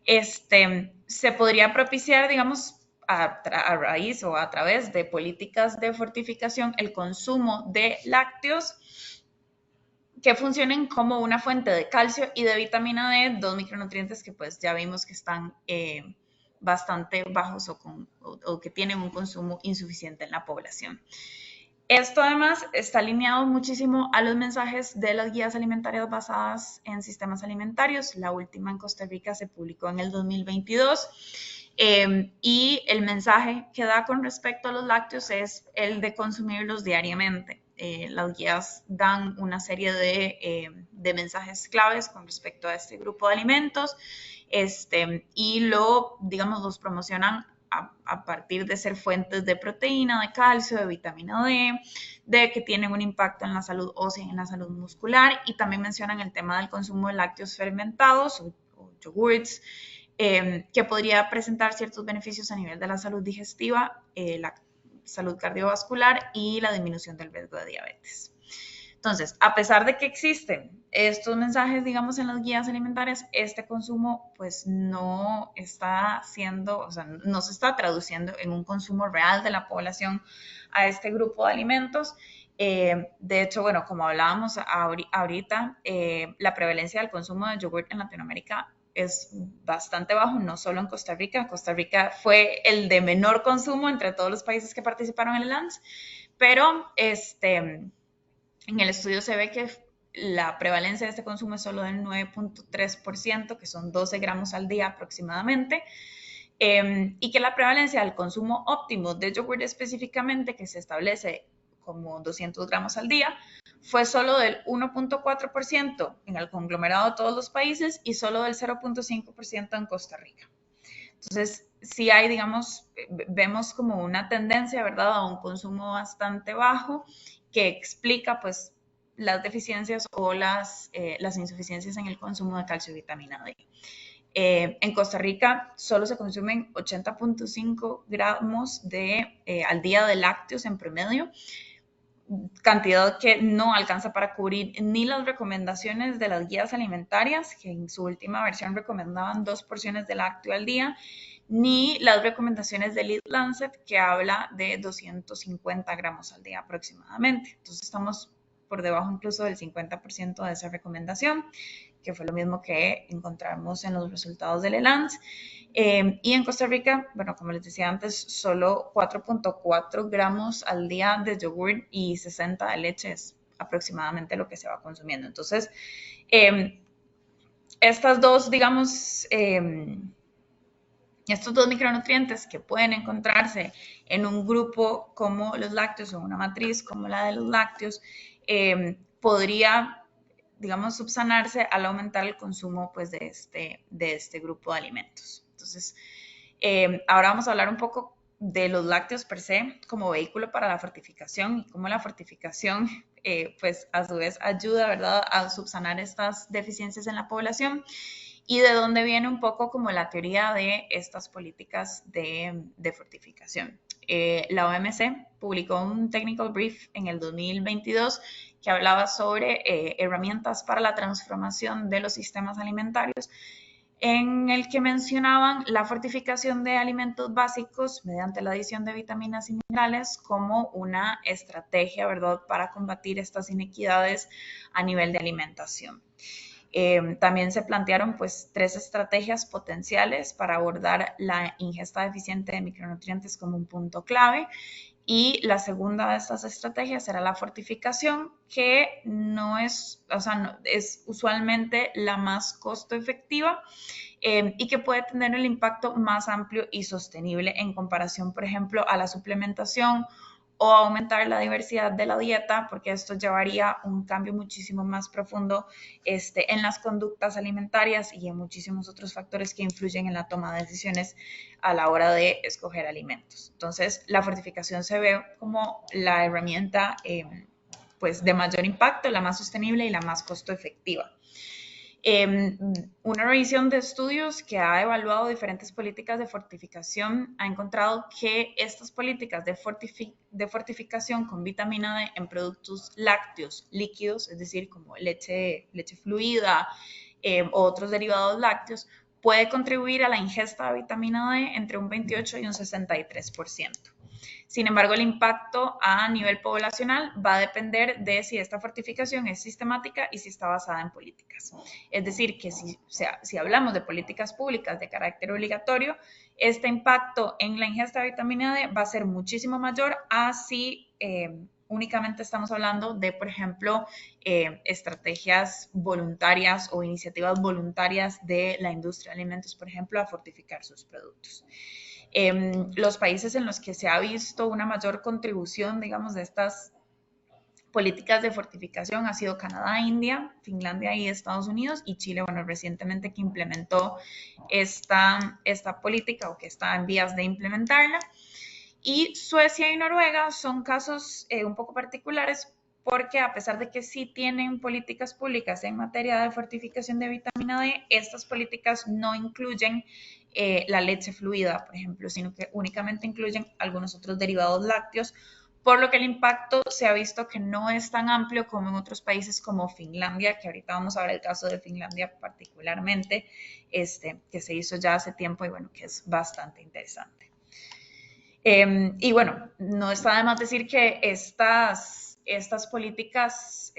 Se podría propiciar, digamos, a raíz o a través de políticas de fortificación el consumo de lácteos que funcionen como una fuente de calcio y de vitamina D, 2 micronutrientes que pues ya vimos que están bastante bajos o que tienen un consumo insuficiente en la población. Esto además está alineado muchísimo a los mensajes de las guías alimentarias basadas en sistemas alimentarios. La última en Costa Rica se publicó en el 2022 y el mensaje que da con respecto a los lácteos es el de consumirlos diariamente. Las guías dan una serie de mensajes claves con respecto a este grupo de alimentos y los promocionan a partir de ser fuentes de proteína, de calcio, de vitamina D, de que tienen un impacto en la salud ósea y en la salud muscular, y también mencionan el tema del consumo de lácteos fermentados o yogurts, que podría presentar ciertos beneficios a nivel de la salud digestiva, la salud cardiovascular y la disminución del riesgo de diabetes. Entonces, a pesar de que existen estos mensajes, digamos, en las guías alimentarias, este consumo pues no está no se está traduciendo en un consumo real de la población a este grupo de alimentos. De hecho, bueno, como hablábamos ahorita, la prevalencia del consumo de yogur en Latinoamérica es bastante bajo, no solo en Costa Rica. Costa Rica fue el de menor consumo entre todos los países que participaron en el ELANS, pero en el estudio se ve que la prevalencia de este consumo es solo del 9.3%, que son 12 gramos al día aproximadamente, y que la prevalencia del consumo óptimo de yogur específicamente, que se establece como 200 gramos al día, fue solo del 1.4% en el conglomerado de todos los países y solo del 0.5% en Costa Rica. Entonces, sí hay, digamos, vemos como una tendencia, ¿verdad?, a un consumo bastante bajo que explica, pues, las deficiencias o las insuficiencias en el consumo de calcio y vitamina D. En Costa Rica solo se consumen 80.5 gramos al día de lácteos en promedio, cantidad que no alcanza para cubrir ni las recomendaciones de las guías alimentarias, que en su última versión recomendaban 2 porciones de lácteo al día, ni las recomendaciones del Eat Lancet, que habla de 250 gramos al día aproximadamente. Entonces estamos por debajo incluso del 50% de esa recomendación, que fue lo mismo que encontramos en los resultados del ELANS. Y en Costa Rica, bueno, como les decía antes, solo 4.4 gramos al día de yogur y 60 de leche es aproximadamente lo que se va consumiendo. Entonces, estas dos, digamos, estos dos micronutrientes que pueden encontrarse en un grupo como los lácteos o una matriz como la de los lácteos, podría, digamos, subsanarse al aumentar el consumo, pues, de este grupo de alimentos. Entonces, ahora vamos a hablar un poco de los lácteos per se como vehículo para la fortificación y cómo la fortificación, pues, a su vez ayuda, ¿verdad?, a subsanar estas deficiencias en la población, y de dónde viene un poco como la teoría de estas políticas de fortificación. La OMC publicó un technical brief en el 2022 que hablaba sobre herramientas para la transformación de los sistemas alimentarios, en el que mencionaban la fortificación de alimentos básicos mediante la adición de vitaminas y minerales como una estrategia, ¿verdad?, para combatir estas inequidades a nivel de alimentación. También se plantearon, pues, 3 estrategias potenciales para abordar la ingesta deficiente de micronutrientes como un punto clave. Y la segunda de estas estrategias era la fortificación, que no es, o sea, no, es usualmente la más costo efectiva y que puede tener el impacto más amplio y sostenible en comparación, por ejemplo, a la suplementación o aumentar la diversidad de la dieta, porque esto llevaría un cambio muchísimo más profundo en las conductas alimentarias y en muchísimos otros factores que influyen en la toma de decisiones a la hora de escoger alimentos. Entonces, la fortificación se ve como la herramienta pues, de mayor impacto, la más sostenible y la más costo efectiva. Una revisión de estudios que ha evaluado diferentes políticas de fortificación ha encontrado que estas políticas de fortificación con vitamina D en productos lácteos líquidos, es decir, como leche fluida o otros derivados lácteos, puede contribuir a la ingesta de vitamina D entre un 28 y un 63%. Sin embargo, el impacto a nivel poblacional va a depender de si esta fortificación es sistemática y si está basada en políticas. Es decir, que si hablamos de políticas públicas de carácter obligatorio, este impacto en la ingesta de vitamina D va a ser muchísimo mayor a si únicamente estamos hablando de, por ejemplo, estrategias voluntarias o iniciativas voluntarias de la industria de alimentos, por ejemplo, a fortificar sus productos. Los países en los que se ha visto una mayor contribución, digamos, de estas políticas de fortificación ha sido Canadá, India, Finlandia y Estados Unidos, y Chile, bueno, recientemente que implementó esta política o que está en vías de implementarla. Y Suecia y Noruega son casos un poco particulares porque a pesar de que sí tienen políticas públicas en materia de fortificación de vitamina D, estas políticas no incluyen la leche fluida, por ejemplo, sino que únicamente incluyen algunos otros derivados lácteos, por lo que el impacto se ha visto que no es tan amplio como en otros países como Finlandia, que ahorita vamos a ver el caso de Finlandia particularmente, que se hizo ya hace tiempo y bueno, que es bastante interesante. Y bueno, no está de más decir que estas políticas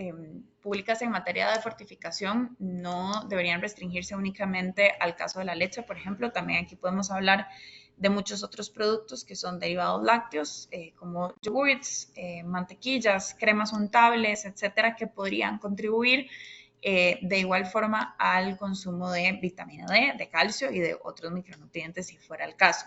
públicas en materia de fortificación no deberían restringirse únicamente al caso de la leche, por ejemplo. También aquí podemos hablar de muchos otros productos que son derivados lácteos, como yogurts, mantequillas, cremas untables, etcétera, que podrían contribuir de igual forma al consumo de vitamina D, de calcio y de otros micronutrientes si fuera el caso.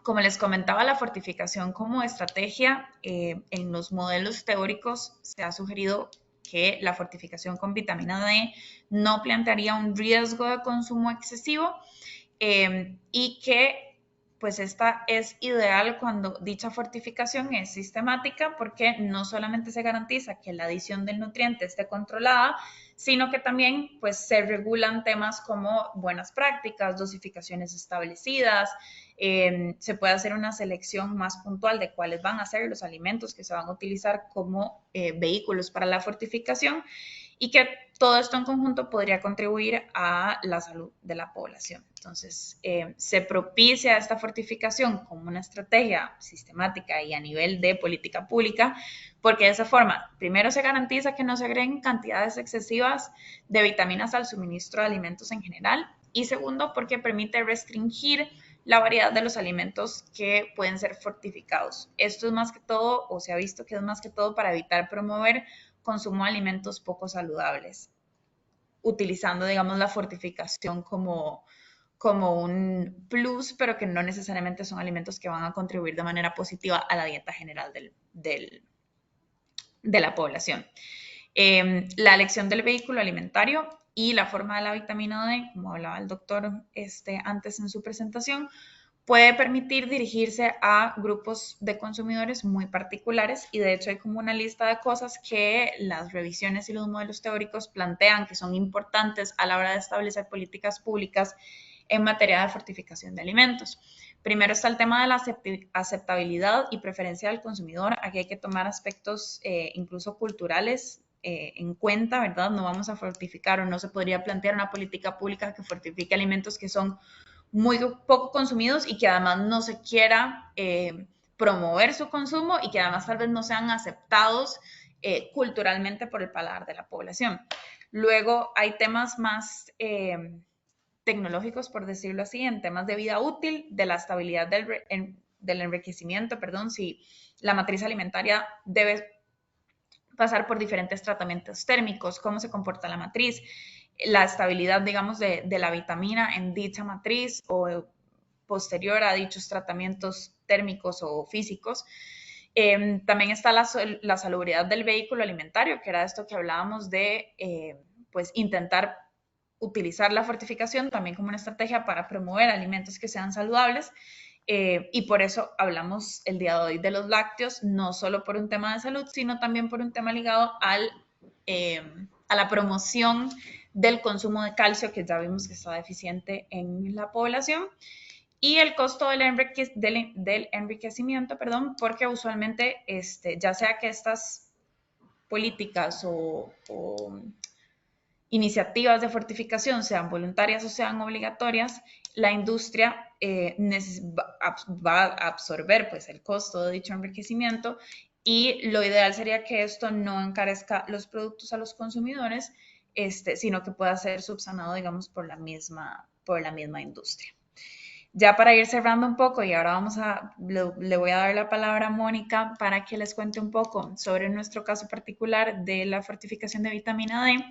Como les comentaba, la fortificación como estrategia, en los modelos teóricos se ha sugerido que la fortificación con vitamina D no plantearía un riesgo de consumo excesivo y que pues esta es ideal cuando dicha fortificación es sistemática, porque no solamente se garantiza que la adición del nutriente esté controlada, sino que también pues se regulan temas como buenas prácticas, dosificaciones establecidas, se puede hacer una selección más puntual de cuáles van a ser los alimentos que se van a utilizar como vehículos para la fortificación, y que todo esto en conjunto podría contribuir a la salud de la población. Entonces, se propicia esta fortificación como una estrategia sistemática y a nivel de política pública, porque de esa forma, primero se garantiza que no se agreguen cantidades excesivas de vitaminas al suministro de alimentos en general, y segundo, porque permite restringir la variedad de los alimentos que pueden ser fortificados. Esto es más que todo, o se ha visto que es más que todo para evitar promover consumo de alimentos poco saludables, utilizando, digamos, la fortificación como un plus, pero que no necesariamente son alimentos que van a contribuir de manera positiva a la dieta general de la población. La elección del vehículo alimentario y la forma de la vitamina D, como hablaba el doctor antes en su presentación, puede permitir dirigirse a grupos de consumidores muy particulares, y de hecho hay como una lista de cosas que las revisiones y los modelos teóricos plantean que son importantes a la hora de establecer políticas públicas en materia de fortificación de alimentos. Primero está el tema de la aceptabilidad y preferencia del consumidor. Aquí hay que tomar aspectos incluso culturales en cuenta, ¿verdad? No vamos a fortificar, o no se podría plantear una política pública que fortifique alimentos que son muy poco consumidos y que además no se quiera promover su consumo, y que además tal vez no sean aceptados culturalmente por el paladar de la población. Luego hay temas más tecnológicos, por decirlo así, en temas de vida útil, de la estabilidad del enriquecimiento, perdón, si la matriz alimentaria debe pasar por diferentes tratamientos térmicos, cómo se comporta la matriz, la estabilidad, digamos, de la vitamina en dicha matriz o posterior a dichos tratamientos térmicos o físicos. También está la salubridad del vehículo alimentario, que era esto que hablábamos de pues intentar utilizar la fortificación también como una estrategia para promover alimentos que sean saludables. Y por eso hablamos el día de hoy de los lácteos, no solo por un tema de salud, sino también por un tema ligado a la promoción del consumo de calcio, que ya vimos que está deficiente en la población, y el costo del enriquecimiento, perdón, porque usualmente, ya sea que estas políticas o iniciativas de fortificación sean voluntarias o sean obligatorias, la industria va a absorber pues el costo de dicho enriquecimiento, y lo ideal sería que esto no encarezca los productos a los consumidores, sino que pueda ser subsanado, digamos, por la misma industria. Ya para ir cerrando un poco, y ahora le voy a dar la palabra a Mónica para que les cuente un poco sobre nuestro caso particular de la fortificación de vitamina D.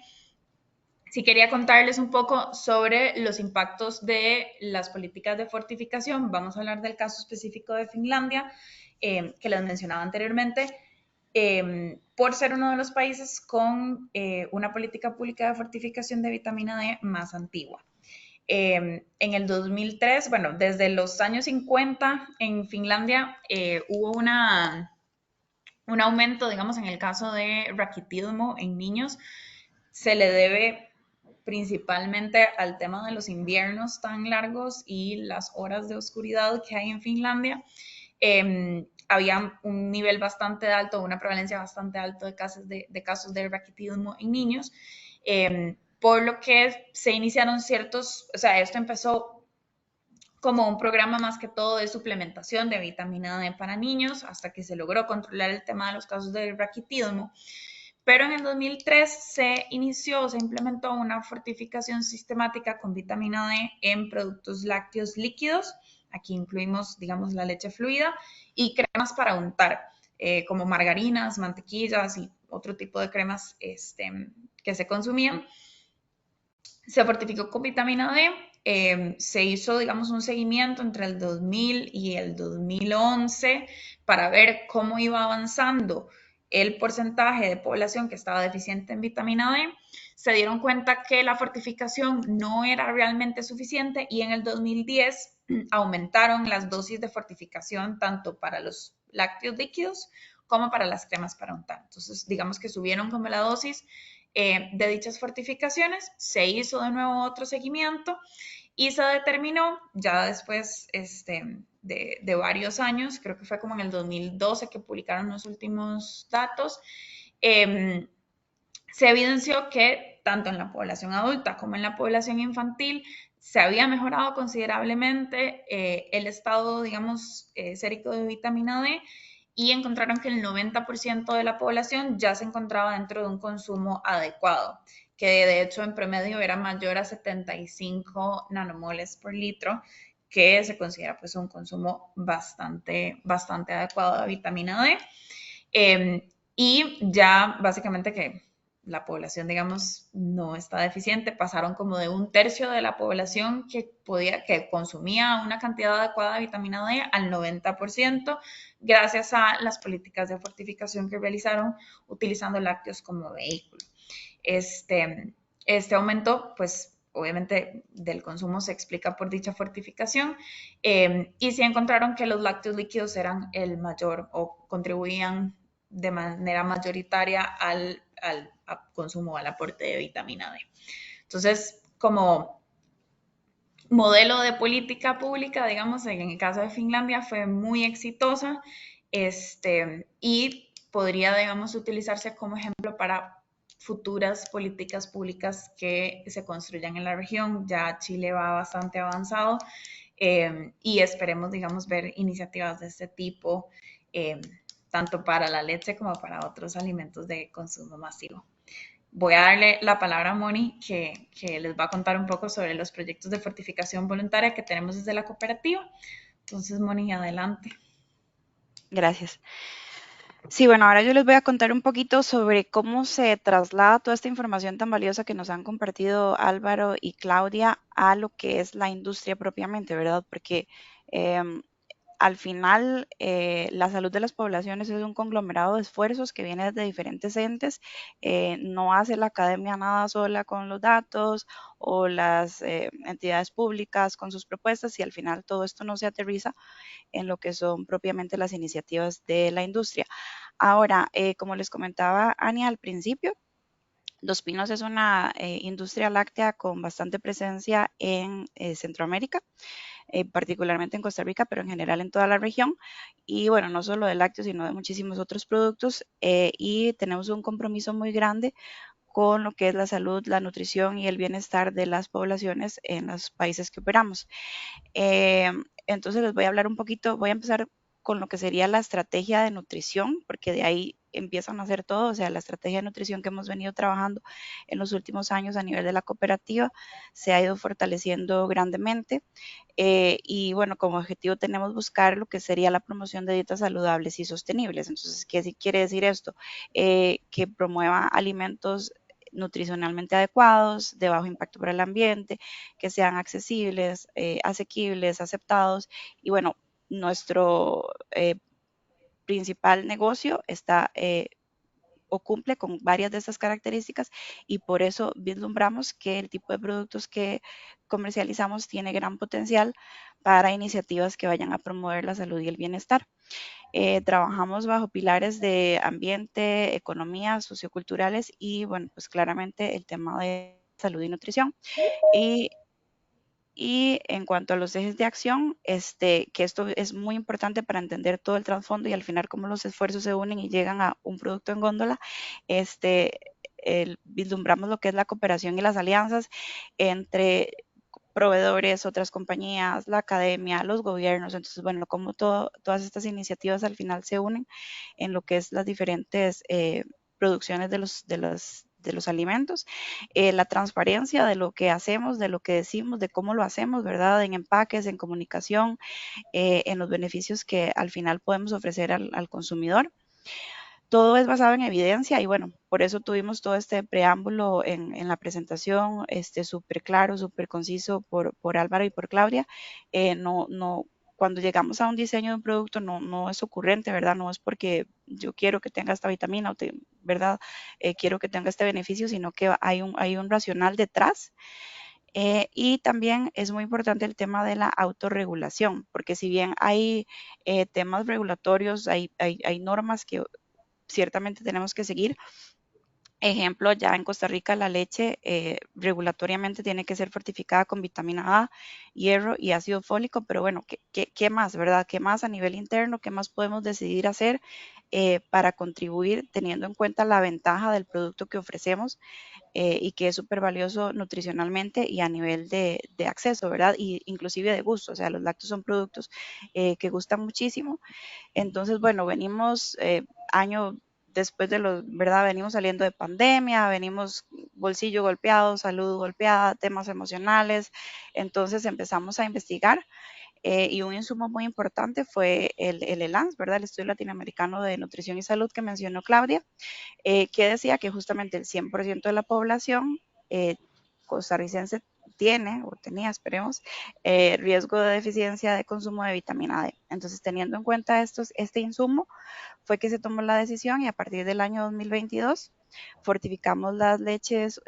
Sí quería contarles un poco sobre los impactos de las políticas de fortificación. Vamos a hablar del caso específico de Finlandia, que les mencionaba anteriormente, por ser uno de los países con una política pública de fortificación de vitamina D más antigua. En el 2003, bueno, desde los años 50 en Finlandia hubo un aumento, digamos, en el caso de raquitismo en niños. Se le debe principalmente al tema de los inviernos tan largos y las horas de oscuridad que hay en Finlandia. Había un nivel bastante alto, una prevalencia bastante alta de casos de raquitismo en niños, por lo que se iniciaron esto empezó como un programa más que todo de suplementación de vitamina D para niños, hasta que se logró controlar el tema de los casos de raquitismo. Pero en el 2003 se implementó una fortificación sistemática con vitamina D en productos lácteos líquidos. Aquí incluimos, digamos, la leche fluida y cremas para untar, como margarinas, mantequillas y otro tipo de cremas que se consumían. Se fortificó con vitamina D. Se hizo, digamos, un seguimiento entre el 2000 y el 2011 para ver cómo iba avanzando el porcentaje de población que estaba deficiente en vitamina D, se dieron cuenta que la fortificación no era realmente suficiente y en el 2010 aumentaron las dosis de fortificación tanto para los lácteos líquidos como para las cremas para untar. Entonces, digamos que subieron como la dosis de dichas fortificaciones, se hizo de nuevo otro seguimiento y se determinó ya después de varios años, creo que fue como en el 2012 que publicaron los últimos datos, se evidenció que tanto en la población adulta como en la población infantil se había mejorado considerablemente el estado, digamos, sérico de vitamina D y encontraron que el 90% de la población ya se encontraba dentro de un consumo adecuado, que de hecho en promedio era mayor a 75 nanomoles por litro, que se considera pues un consumo bastante adecuado de vitamina D. Y ya básicamente que la población, digamos, no está deficiente, pasaron como de un tercio de la población que consumía una cantidad adecuada de vitamina D al 90%, gracias a las políticas de fortificación que realizaron utilizando lácteos como vehículo. Este aumento, pues obviamente del consumo se explica por dicha fortificación y sí encontraron que los lácteos líquidos eran el mayor o contribuían de manera mayoritaria al consumo, al aporte de vitamina D. Entonces, como modelo de política pública, digamos, en el caso de Finlandia fue muy exitosa y podría, digamos, utilizarse como ejemplo para futuras políticas públicas que se construyan en la región. Ya Chile va bastante avanzado y esperemos, digamos, ver iniciativas de este tipo, tanto para la leche como para otros alimentos de consumo masivo. Voy a darle la palabra a Moni, que les va a contar un poco sobre los proyectos de fortificación voluntaria que tenemos desde la cooperativa. Entonces, Moni, adelante. Gracias. Sí, bueno, ahora yo les voy a contar un poquito sobre cómo se traslada toda esta información tan valiosa que nos han compartido Álvaro y Claudia a lo que es la industria propiamente, ¿verdad? Porque al final la salud de las poblaciones es un conglomerado de esfuerzos que viene de diferentes entes. No hace la academia nada sola con los datos o las entidades públicas con sus propuestas y al final todo esto no se aterriza en lo que son propiamente las iniciativas de la industria. Ahora, como les comentaba Ania al principio, Dos Pinos es una industria láctea con bastante presencia en Centroamérica, particularmente en Costa Rica, pero en general en toda la región. Y bueno, no solo de lácteos, sino de muchísimos otros productos. Y tenemos un compromiso muy grande con lo que es la salud, la nutrición y el bienestar de las poblaciones en los países que operamos. Eh, entonces les voy a hablar un poquito, voy a empezar con lo que sería la estrategia de nutrición, porque de ahí empiezan a hacer todo, o sea, la estrategia de nutrición que hemos venido trabajando en los últimos años a nivel de la cooperativa se ha ido fortaleciendo grandemente y bueno, como objetivo tenemos buscar lo que sería la promoción de dietas saludables y sostenibles. Entonces, ¿qué quiere decir esto? Que promueva alimentos nutricionalmente adecuados, de bajo impacto para el ambiente, que sean accesibles, asequibles, aceptados. Y bueno, nuestro principal negocio está o cumple con varias de estas características y por eso vislumbramos que el tipo de productos que comercializamos tiene gran potencial para iniciativas que vayan a promover la salud y el bienestar. Trabajamos bajo pilares de ambiente, economía, socioculturales y bueno, pues claramente el tema de salud y nutrición. Y y en cuanto a los ejes de acción, que esto es muy importante para entender todo el trasfondo y al final cómo los esfuerzos se unen y llegan a un producto en góndola, vislumbramos lo que es la cooperación y las alianzas entre proveedores, otras compañías, la academia, los gobiernos. Entonces, bueno, como todas estas iniciativas al final se unen en lo que es las diferentes producciones de los alimentos, la transparencia de lo que hacemos, de lo que decimos, de cómo lo hacemos, ¿verdad? En empaques, en comunicación, en los beneficios que al final podemos ofrecer al consumidor. Todo es basado en evidencia y bueno, por eso tuvimos todo este preámbulo en la presentación, súper claro, súper conciso por Álvaro y por Claudia. No cuando llegamos a un diseño de un producto no es ocurrente, ¿verdad? No es porque yo quiero que tenga esta vitamina, ¿verdad? Quiero que tenga este beneficio, sino que hay un racional detrás. Y también es muy importante el tema de la autorregulación, porque si bien hay temas regulatorios, hay normas que ciertamente tenemos que seguir. Ejemplo, ya en Costa Rica la leche regulatoriamente tiene que ser fortificada con vitamina A, hierro y ácido fólico, pero bueno, ¿qué más, verdad? ¿Qué más a nivel interno? ¿Qué más podemos decidir hacer para contribuir teniendo en cuenta la ventaja del producto que ofrecemos y que es súper valioso nutricionalmente y a nivel de acceso, ¿verdad? Y inclusive de gusto, o sea, los lácteos son productos que gustan muchísimo. Entonces, bueno, venimos año después de los, ¿verdad? Venimos saliendo de pandemia, venimos bolsillo golpeado, salud golpeada, temas emocionales. Entonces empezamos a investigar y un insumo muy importante fue el ELANS, ¿verdad? El Estudio Latinoamericano de Nutrición y Salud que mencionó Claudia, que decía que justamente el 100% de la población costarricense tiene o tenía, esperemos, riesgo de deficiencia de consumo de vitamina D. Entonces, teniendo en cuenta este insumo, fue que se tomó la decisión y a partir del año 2022 fortificamos las leches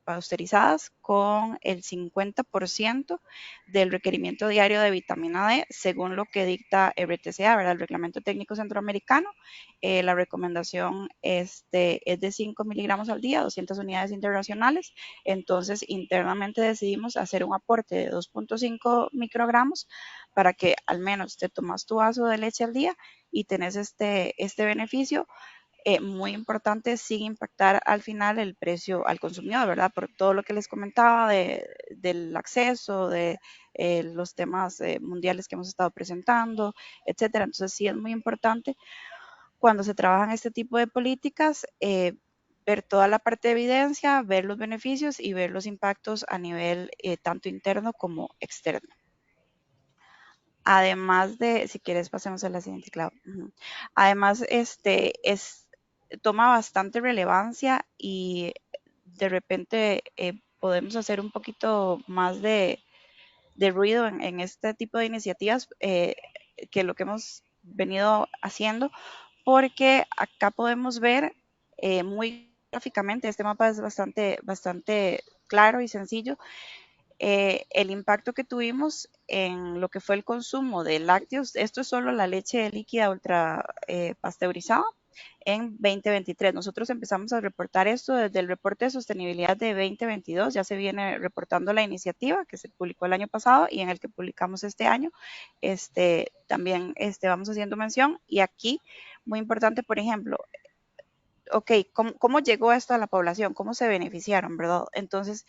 pasteurizadas con el 50% del requerimiento diario de vitamina D, según lo que dicta RTCA, ¿verdad? El Reglamento Técnico Centroamericano. La recomendación es de 5 miligramos al día, 200 unidades internacionales. Entonces, internamente decidimos hacer un aporte de 2.5 microgramos para que al menos te tomas tu vaso de leche al día y tenés este beneficio muy importante sin impactar al final el precio al consumidor, ¿verdad? Por todo lo que les comentaba del acceso, de los temas mundiales que hemos estado presentando, etcétera. Entonces sí es muy importante cuando se trabajan este tipo de políticas ver toda la parte de evidencia, ver los beneficios y ver los impactos a nivel tanto interno como externo. Además de, si quieres pasemos a la siguiente, Clau. Además, toma bastante relevancia y de repente podemos hacer un poquito más de ruido en este tipo de iniciativas que lo que hemos venido haciendo, porque acá podemos ver muy gráficamente, este mapa es bastante claro y sencillo, el impacto que tuvimos en lo que fue el consumo de lácteos, esto es solo la leche líquida ultra pasteurizada en 2023. Nosotros empezamos a reportar esto desde el reporte de sostenibilidad de 2022, ya se viene reportando la iniciativa que se publicó el año pasado y en el que publicamos este año. También vamos haciendo mención y aquí, muy importante, por ejemplo, ok, ¿cómo llegó esto a la población? ¿Cómo se beneficiaron, verdad? Entonces,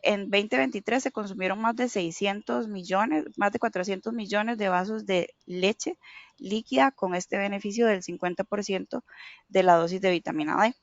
en 2023 se consumieron más de 600 millones, más de 400 millones de vasos de leche líquida con este beneficio del 50% de la dosis de vitamina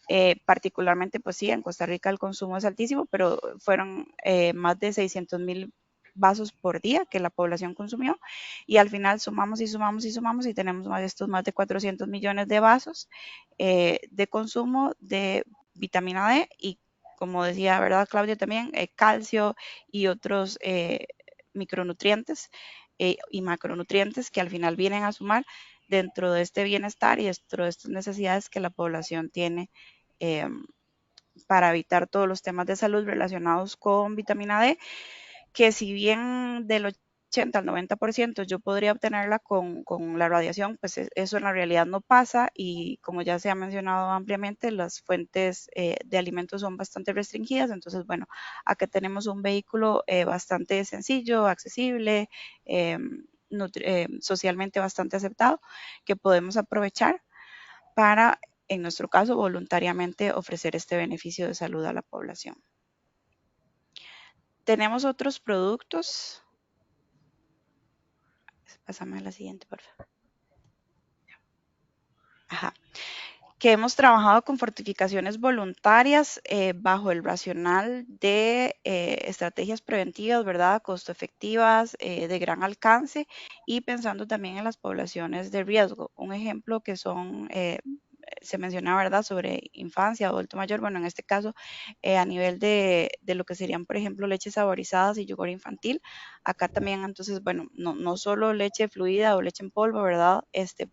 D. Particularmente, pues sí, en Costa Rica el consumo es altísimo, pero fueron más de 600,000 vasos por día que la población consumió y al final sumamos y sumamos y sumamos y tenemos más de 400 millones de vasos de consumo de vitamina D y como decía, ¿verdad, Claudia? También calcio y otros micronutrientes y macronutrientes que al final vienen a sumar dentro de este bienestar y dentro de estas necesidades que la población tiene eh, para evitar todos los temas de salud relacionados con vitamina D, que si bien del 80 al 90% yo podría obtenerla con la radiación, pues eso en la realidad no pasa y como ya se ha mencionado ampliamente, las fuentes de alimentos son bastante restringidas, entonces bueno, acá tenemos un vehículo bastante sencillo, accesible, socialmente bastante aceptado, que podemos aprovechar para, en nuestro caso, voluntariamente ofrecer este beneficio de salud a la población. Tenemos otros productos. Pásame a la siguiente, por favor. Ajá. Que hemos trabajado con fortificaciones voluntarias bajo el racional de estrategias preventivas, ¿verdad? Costo efectivas, de gran alcance y pensando también en las poblaciones de riesgo. Un ejemplo que son se mencionaba, ¿verdad?, sobre infancia, adulto mayor. Bueno, en este caso, a nivel de lo que serían, por ejemplo, leches saborizadas y yogur infantil, acá también, entonces, bueno, no solo leche fluida o leche en polvo, ¿verdad?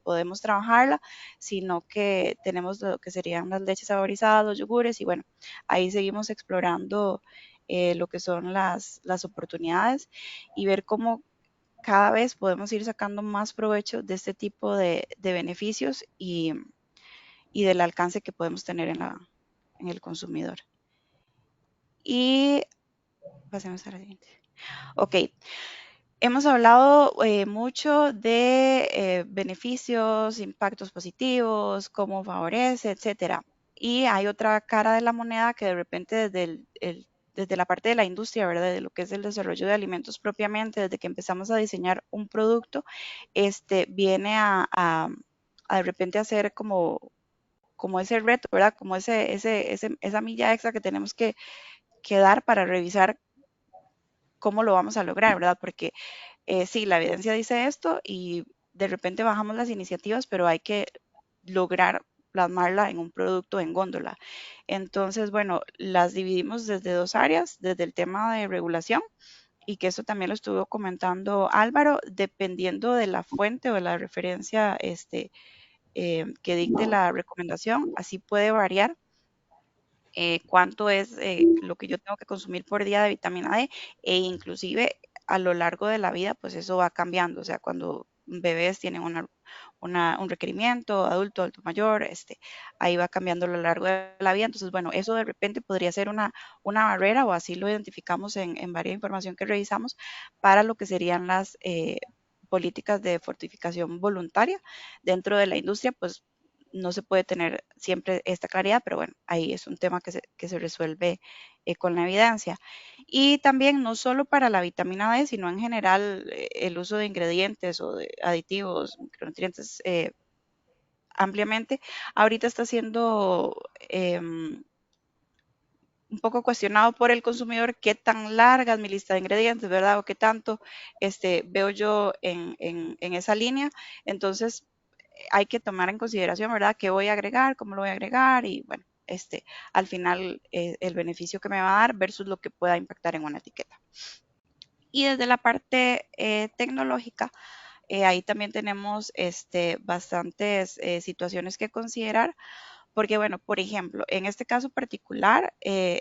Podemos trabajarla, sino que tenemos lo que serían las leches saborizadas, los yogures, y bueno, ahí seguimos explorando lo que son las oportunidades y ver cómo cada vez podemos ir sacando más provecho de este tipo de beneficios y del alcance que podemos tener en el consumidor. Y pasemos a la siguiente. Ok, hemos hablado mucho de beneficios, impactos positivos, cómo favorece, etcétera. Y hay otra cara de la moneda que de repente desde la parte de la industria, ¿verdad? De lo que es el desarrollo de alimentos propiamente, desde que empezamos a diseñar un producto, viene a de repente hacer como ese reto, ¿verdad? Como esa milla extra que tenemos que dar para revisar cómo lo vamos a lograr, ¿verdad? Porque sí, la evidencia dice esto y de repente bajamos las iniciativas, pero hay que lograr plasmarla en un producto en góndola. Entonces, bueno, las dividimos desde dos áreas, desde el tema de regulación y que eso también lo estuvo comentando Álvaro, dependiendo de la fuente o de la referencia que dicte la recomendación, así puede variar cuánto es lo que yo tengo que consumir por día de vitamina D e inclusive a lo largo de la vida, pues eso va cambiando. O sea, cuando bebés tienen un requerimiento, adulto mayor, ahí va cambiando a lo largo de la vida. Entonces, bueno, eso de repente podría ser una barrera o así lo identificamos en varias información que revisamos para lo que serían las políticas de fortificación voluntaria dentro de la industria, pues no se puede tener siempre esta claridad, pero bueno, ahí es un tema que se resuelve con la evidencia. Y también no solo para la vitamina D, sino en general el uso de ingredientes o de aditivos, micronutrientes ampliamente, ahorita está siendo un poco cuestionado por el consumidor qué tan larga es mi lista de ingredientes, ¿verdad? O qué tanto veo yo en esa línea. Entonces, hay que tomar en consideración, ¿verdad? ¿Qué voy a agregar? ¿Cómo lo voy a agregar? Y bueno, al final el beneficio que me va a dar versus lo que pueda impactar en una etiqueta. Y desde la parte tecnológica, ahí también tenemos bastantes situaciones que considerar, porque bueno, por ejemplo, en este caso particular,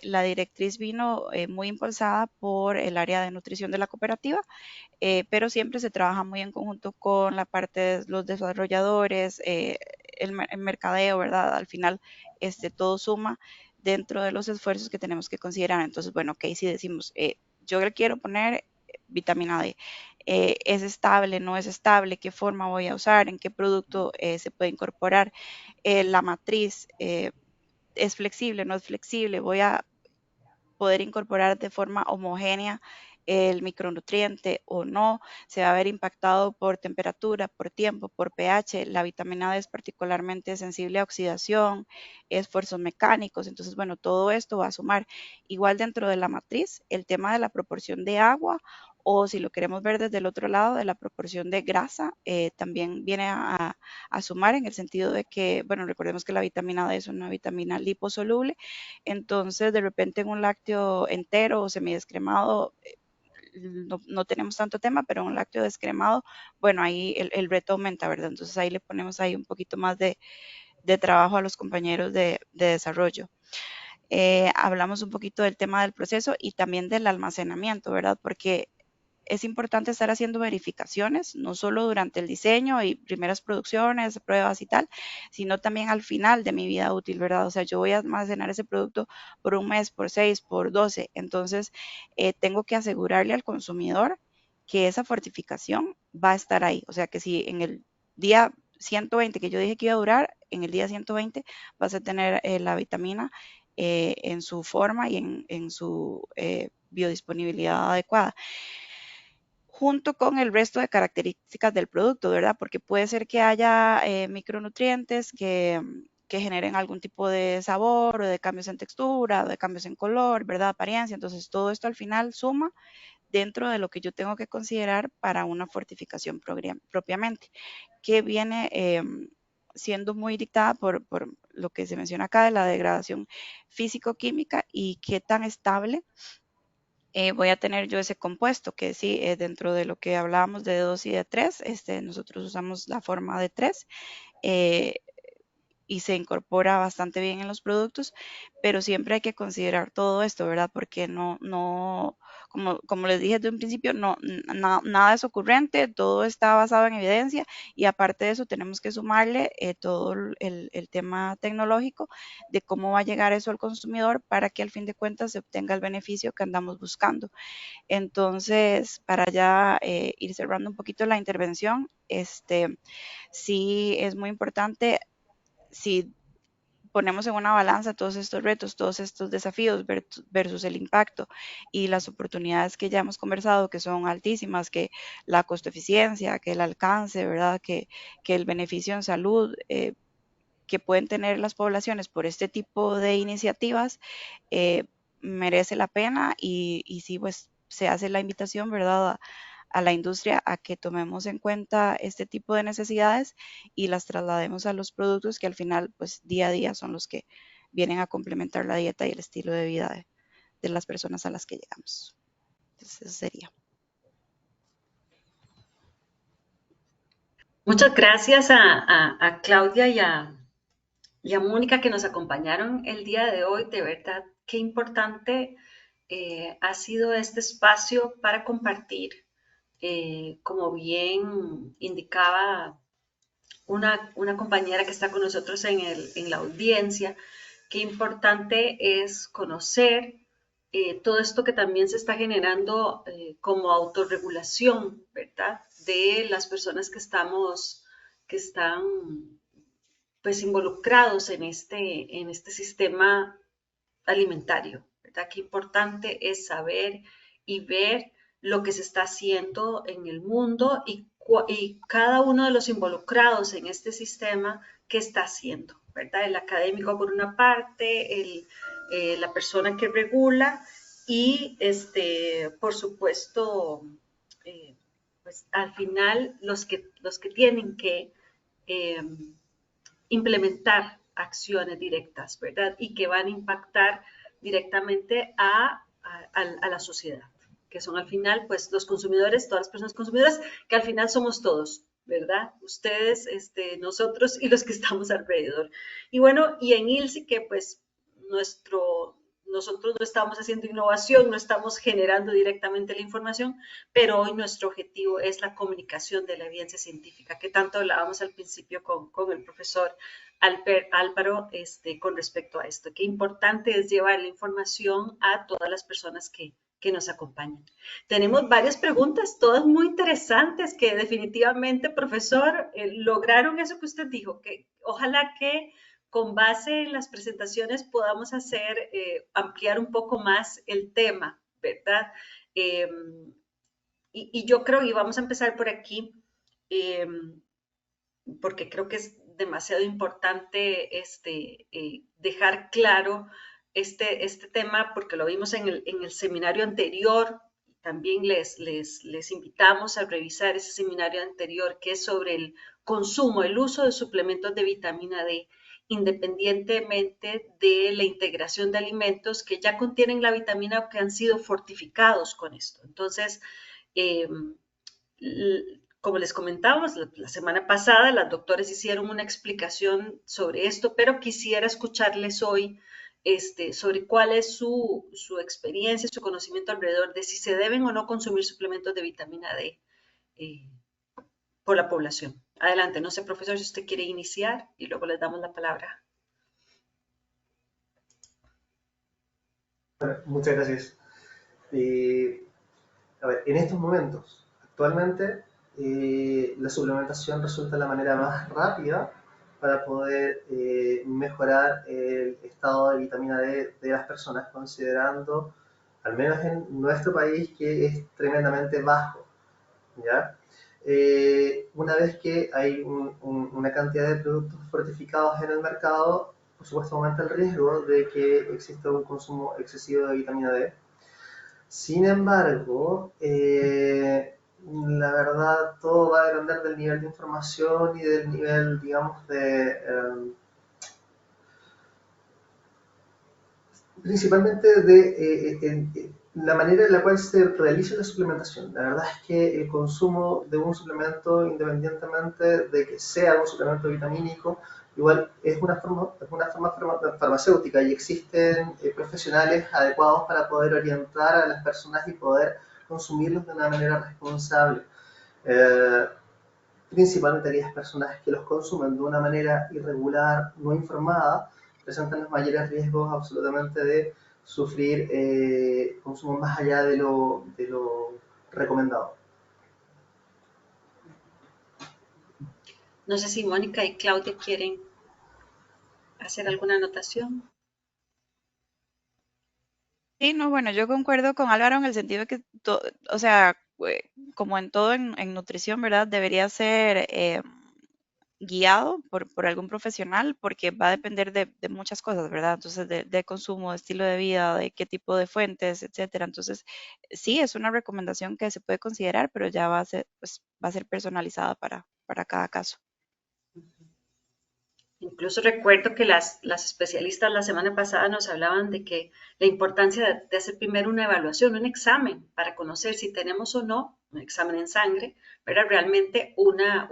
la directriz vino muy impulsada por el área de nutrición de la cooperativa, pero siempre se trabaja muy en conjunto con la parte de los desarrolladores, el mercadeo, ¿verdad? Al final, todo suma dentro de los esfuerzos que tenemos que considerar. Entonces, bueno, ok, si decimos, yo le quiero poner vitamina D, ¿es estable, no es estable? ¿Qué forma voy a usar? ¿En qué producto se puede incorporar? La matriz, ¿es flexible, no es flexible? ¿Voy a poder incorporar de forma homogénea el micronutriente o no? ¿Se va a ver impactado por temperatura, por tiempo, por pH? La vitamina D es particularmente sensible a oxidación, esfuerzos mecánicos. Entonces, bueno, todo esto va a sumar. Igual dentro de la matriz, el tema de la proporción de agua o si lo queremos ver desde el otro lado, de la proporción de grasa, también viene a sumar en el sentido de que, bueno, recordemos que la vitamina D es una vitamina liposoluble, entonces de repente en un lácteo entero o semidescremado no tenemos tanto tema, pero en un lácteo descremado, bueno, ahí el reto aumenta, ¿verdad? Entonces ahí le ponemos ahí un poquito más de trabajo a los compañeros de desarrollo. Hablamos un poquito del tema del proceso y también del almacenamiento, ¿verdad? Porque es importante estar haciendo verificaciones, no solo durante el diseño y primeras producciones, pruebas y tal, sino también al final de mi vida útil, ¿verdad? O sea, yo voy a almacenar ese producto por un mes, por 6, por 12. Entonces, tengo que asegurarle al consumidor que esa fortificación va a estar ahí. O sea, que si en el día 120 que yo dije que iba a durar, en el día 120 vas a tener la vitamina en su forma y en su biodisponibilidad adecuada junto con el resto de características del producto, ¿verdad? Porque puede ser que haya micronutrientes que generen algún tipo de sabor o de cambios en textura, o de cambios en color, ¿verdad? Apariencia. Entonces, todo esto al final suma dentro de lo que yo tengo que considerar para una fortificación propiamente, que viene siendo muy dictada por lo que se menciona acá de la degradación físico-química y qué tan estable voy a tener yo ese compuesto, que sí, dentro de lo que hablábamos de 2 y de 3, nosotros usamos la forma de 3 y se incorpora bastante bien en los productos, pero siempre hay que considerar todo esto, ¿verdad? Porque como les dije desde un principio, nada es ocurrente, todo está basado en evidencia y aparte de eso tenemos que sumarle todo el tema tecnológico de cómo va a llegar eso al consumidor para que al fin de cuentas se obtenga el beneficio que andamos buscando. Entonces, para ya ir cerrando un poquito la intervención, sí es muy importante si ponemos en una balanza todos estos retos, todos estos desafíos versus el impacto y las oportunidades que ya hemos conversado, que son altísimas, que la costo eficiencia, que el alcance, ¿verdad? Que el beneficio en salud que pueden tener las poblaciones por este tipo de iniciativas, merece la pena y sí, pues se hace la invitación, ¿verdad? A la industria a que tomemos en cuenta este tipo de necesidades y las traslademos a los productos que al final, pues día a día son los que vienen a complementar la dieta y el estilo de vida de las personas a las que llegamos. Entonces, eso sería. Muchas gracias a Claudia y a Mónica que nos acompañaron el día de hoy. De verdad, qué importante ha sido este espacio para compartir. Como bien indicaba una compañera que está con nosotros en la audiencia, qué importante es conocer todo esto que también se está generando como autorregulación, ¿verdad? De las personas que están pues involucrados en este sistema alimentario, ¿verdad? Qué importante es saber y ver lo que se está haciendo en el mundo y cada uno de los involucrados en este sistema, qué está haciendo, ¿verdad? El académico por una parte, la persona que regula y, por supuesto, pues al final los que tienen que eh, implementar acciones directas, ¿verdad? Y que van a impactar directamente a la sociedad, que son al final, pues, los consumidores, todas las personas consumidoras, que al final somos todos, ¿verdad? Ustedes, nosotros y los que estamos alrededor. Y bueno, y en ILSI, que pues nosotros no estamos haciendo innovación, no estamos generando directamente la información, pero hoy nuestro objetivo es la comunicación de la evidencia científica, que tanto hablábamos al principio con el profesor Álvaro con respecto a esto. Qué importante es llevar la información a todas las personas que nos acompañan. Tenemos varias preguntas, todas muy interesantes, que definitivamente, profesor, lograron eso que usted dijo, que ojalá que con base en las presentaciones podamos ampliar un poco más el tema, ¿verdad? Eh, y yo creo, y vamos a empezar por aquí, eh, porque creo que es demasiado importante dejar claro este tema, porque lo vimos en el seminario anterior. También les invitamos a revisar ese seminario anterior, que es sobre el consumo, el uso de suplementos de vitamina D, independientemente de la integración de alimentos que ya contienen la vitamina o que han sido fortificados con esto. Entonces, eh, como les comentábamos, la semana pasada las doctores hicieron una explicación sobre esto, pero quisiera escucharles hoy sobre cuál es su experiencia, su conocimiento alrededor de si se deben o no consumir suplementos de vitamina D eh, por la población. Adelante, no sé, profesor, si usted quiere iniciar y luego les damos la palabra. Bueno, muchas gracias. A ver, en estos momentos, actualmente, la suplementación resulta la manera más rápida para poder mejorar el estado de vitamina D de las personas, considerando, al menos en nuestro país, que es tremendamente bajo, ¿ya? Una vez que hay una cantidad de productos fortificados en el mercado, por supuesto aumenta el riesgo de que exista un consumo excesivo de vitamina D. Sin embargo, la verdad, todo va a depender del nivel de información y del nivel, digamos, principalmente de la manera en la cual se realiza la suplementación. La verdad es que el consumo de un suplemento, independientemente de que sea un suplemento vitamínico, igual es una forma farmacéutica y existen profesionales adecuados para poder orientar a las personas y poder consumirlos de una manera responsable. Eh, Principalmente aquellas personas que los consumen de una manera irregular, no informada, presentan los mayores riesgos absolutamente de sufrir consumo más allá de lo recomendado. No sé si Mónica y Claudia quieren hacer alguna anotación. Sí, no, bueno, yo concuerdo con Álvaro en el sentido de que, o sea, como en todo en nutrición, ¿verdad? Debería ser guiado por algún profesional porque va a depender de muchas cosas, ¿verdad? Entonces, de consumo, de estilo de vida, de qué tipo de fuentes, etcétera. Entonces, sí, es una recomendación que se puede considerar, pero ya va a ser, pues, va a ser personalizada para cada caso. Incluso recuerdo que las especialistas la semana pasada nos hablaban de que la importancia de hacer primero una evaluación, un examen, para conocer si tenemos o no, un examen en sangre, pero realmente una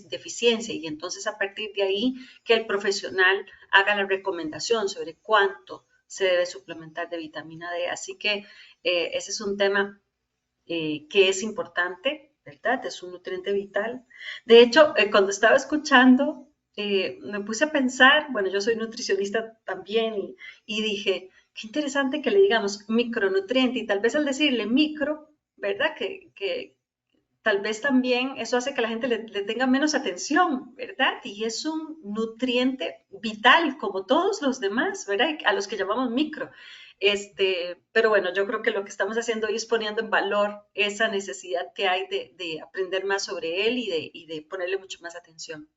deficiencia y entonces a partir de ahí que el profesional haga la recomendación sobre cuánto se debe suplementar de vitamina D. Así que ese es un tema que es importante, ¿verdad? Es un nutriente vital. De hecho, cuando estaba escuchando, me puse a pensar, bueno, yo soy nutricionista también y dije, qué interesante que le digamos micronutriente y tal vez al decirle micro, ¿verdad? Que tal vez también eso hace que la gente le tenga menos atención, ¿verdad? Y es un nutriente vital como todos los demás, ¿verdad? A los que llamamos micro. Pero bueno, yo creo que lo que estamos haciendo hoy es poniendo en valor esa necesidad que hay de aprender más sobre él y de ponerle mucho más atención.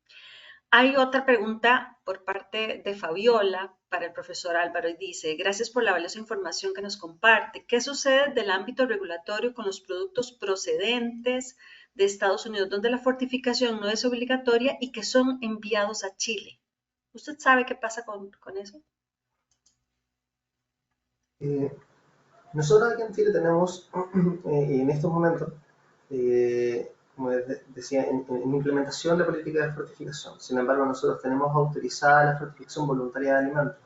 Hay otra pregunta por parte de Fabiola para el profesor Álvaro y dice, gracias por la valiosa información que nos comparte. ¿Qué sucede del ámbito regulatorio con los productos procedentes de Estados Unidos, donde la fortificación no es obligatoria y que son enviados a Chile? ¿Usted sabe qué pasa con eso? Eh, Nosotros aquí en Chile tenemos en estos momentos, como decía, en implementación la política de fortificación. Sin embargo, nosotros tenemos autorizada la fortificación voluntaria de alimentos.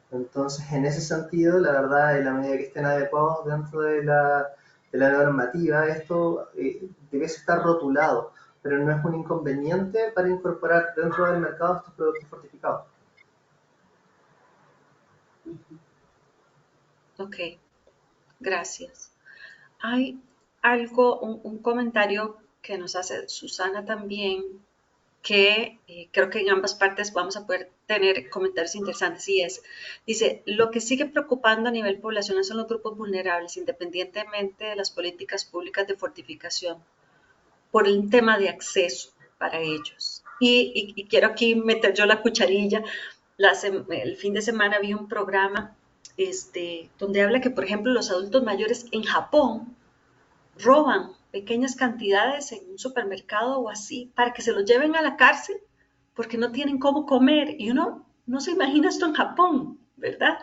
Entonces, en ese sentido, la verdad, en la medida que estén adecuados dentro de la normativa, esto debe estar rotulado, pero no es un inconveniente para incorporar dentro del mercado estos productos fortificados. Ok, gracias. Hay algo, un comentario que nos hace Susana también que creo que en ambas partes vamos a poder tener comentarios interesantes y es, dice, lo que sigue preocupando a nivel poblacional son los grupos vulnerables, independientemente de las políticas públicas de fortificación, por el tema de acceso para ellos. Y quiero aquí meter yo la cucharilla. El fin de semana vi un programa donde habla que, por ejemplo, los adultos mayores en Japón roban pequeñas cantidades en un supermercado o así para que se los lleven a la cárcel porque no tienen cómo comer. Y uno no se imagina esto en Japón, ¿verdad?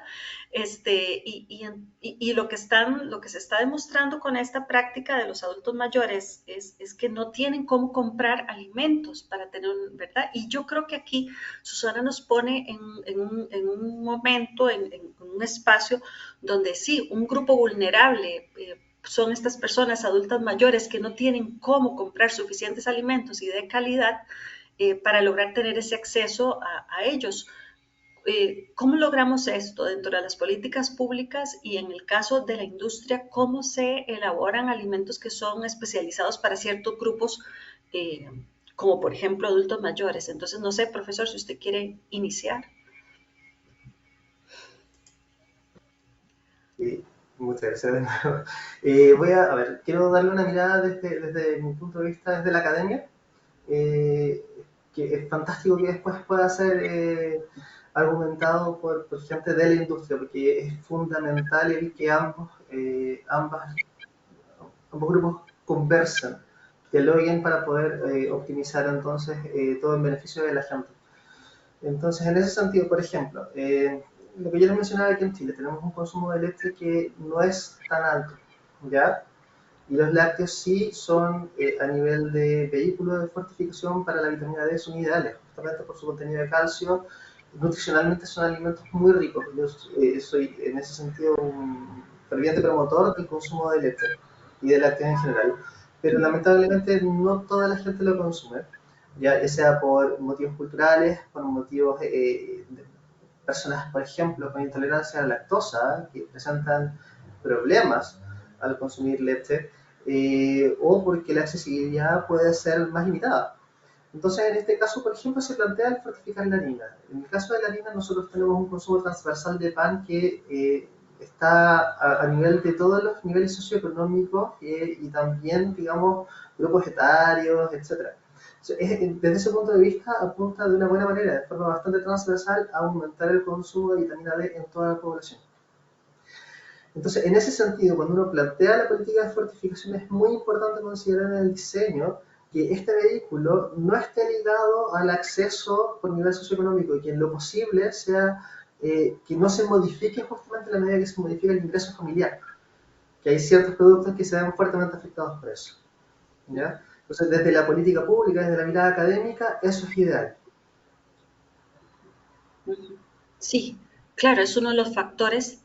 Lo que se está demostrando con esta práctica de los adultos mayores es que no tienen cómo comprar alimentos para tener, ¿verdad? Y yo creo que aquí Susana nos pone en un momento, en un espacio donde sí, un grupo vulnerable, son estas personas adultas mayores que no tienen cómo comprar suficientes alimentos y de calidad para lograr tener ese acceso a ellos. ¿Cómo logramos esto dentro de las políticas públicas y en el caso de la industria, cómo se elaboran alimentos que son especializados para ciertos grupos, eh, como por ejemplo adultos mayores? Entonces, no sé, profesor, si usted quiere iniciar. Muchas gracias de nuevo. A ver, quiero darle una mirada desde mi punto de vista, desde la academia, eh, que es fantástico que después pueda ser argumentado por gente de la industria, porque es fundamental el que ambos grupos conversen, dialoguen para poder optimizar entonces todo en beneficio de la gente. Entonces, en ese sentido, por ejemplo, lo que yo les mencionaba aquí en Chile, tenemos un consumo de leche que no es tan alto, ¿ya? Y los lácteos sí son, a nivel de vehículo de fortificación para la vitamina D, son ideales, justamente por su contenido de calcio. Nutricionalmente son alimentos muy ricos. Yo soy en ese sentido un ferviente promotor del consumo de leche y de lácteos en general. Pero lamentablemente no toda la gente lo consume, ya sea por motivos culturales, por motivos de personas, por ejemplo, con intolerancia a la lactosa, que presentan problemas al consumir leche, o porque la accesibilidad puede ser más limitada. Entonces, en este caso, por ejemplo, se plantea el fortificar la harina. En el caso de la harina, nosotros tenemos un consumo transversal de pan que está a nivel de todos los niveles socioeconómicos y también, digamos, grupos etarios, etcétera. Desde ese punto de vista, apunta de una buena manera, de forma bastante transversal, a aumentar el consumo de vitamina D en toda la población. Entonces, en ese sentido, cuando uno plantea la política de fortificación, es muy importante considerar en el diseño que este vehículo no esté ligado al acceso por nivel socioeconómico y que en lo posible sea que no se modifique justamente a la medida que se modifica el ingreso familiar, que hay ciertos productos que se ven fuertemente afectados por eso, ¿ya? Entonces, desde la política pública, desde la mirada académica, eso es ideal. Sí, claro, es uno de los factores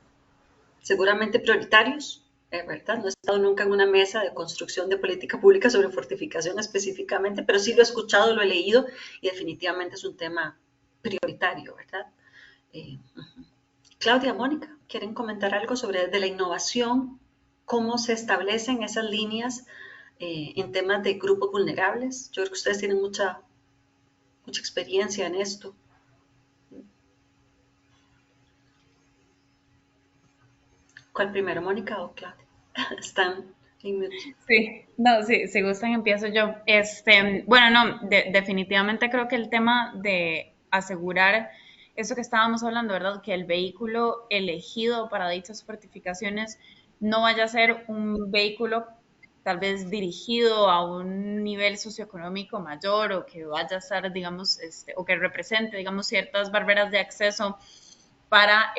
seguramente prioritarios, ¿verdad? No he estado nunca en una mesa de construcción de política pública sobre fortificación específicamente, pero sí lo he escuchado, lo he leído y definitivamente es un tema prioritario, ¿verdad? Claudia, Mónica, ¿quieren comentar algo sobre de la innovación? ¿Cómo se establecen esas líneas en temas de grupos vulnerables? Yo creo que ustedes tienen mucha experiencia en esto. ¿Cuál primero, Mónica o Claudia? Están en mute. Sí, no, sí, si gustan empiezo yo. Bueno, no, definitivamente creo que el tema de asegurar eso que estábamos hablando, ¿verdad? Que el vehículo elegido para dichas certificaciones no vaya a ser un vehículo tal vez dirigido a un nivel socioeconómico mayor o que vaya a ser, digamos, o que represente, digamos, ciertas barreras de acceso para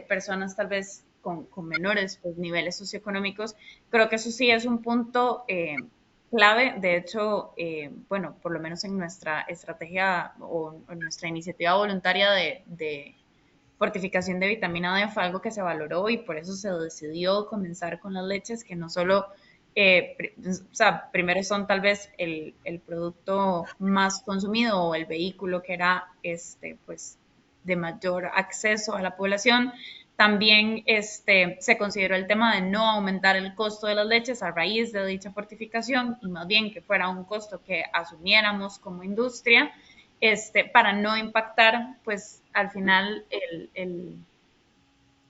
personas tal vez con menores pues, niveles socioeconómicos. Creo que eso sí es un punto clave. De hecho, bueno, por lo menos en nuestra estrategia o en nuestra iniciativa voluntaria de fortificación de vitamina D fue algo que se valoró y por eso se decidió comenzar con las leches que no solo, o sea, primero son tal vez el producto más consumido o el vehículo que era pues de mayor acceso a la población. También se consideró el tema de no aumentar el costo de las leches a raíz de dicha fortificación y más bien que fuera un costo que asumiéramos como industria, para no impactar, pues al final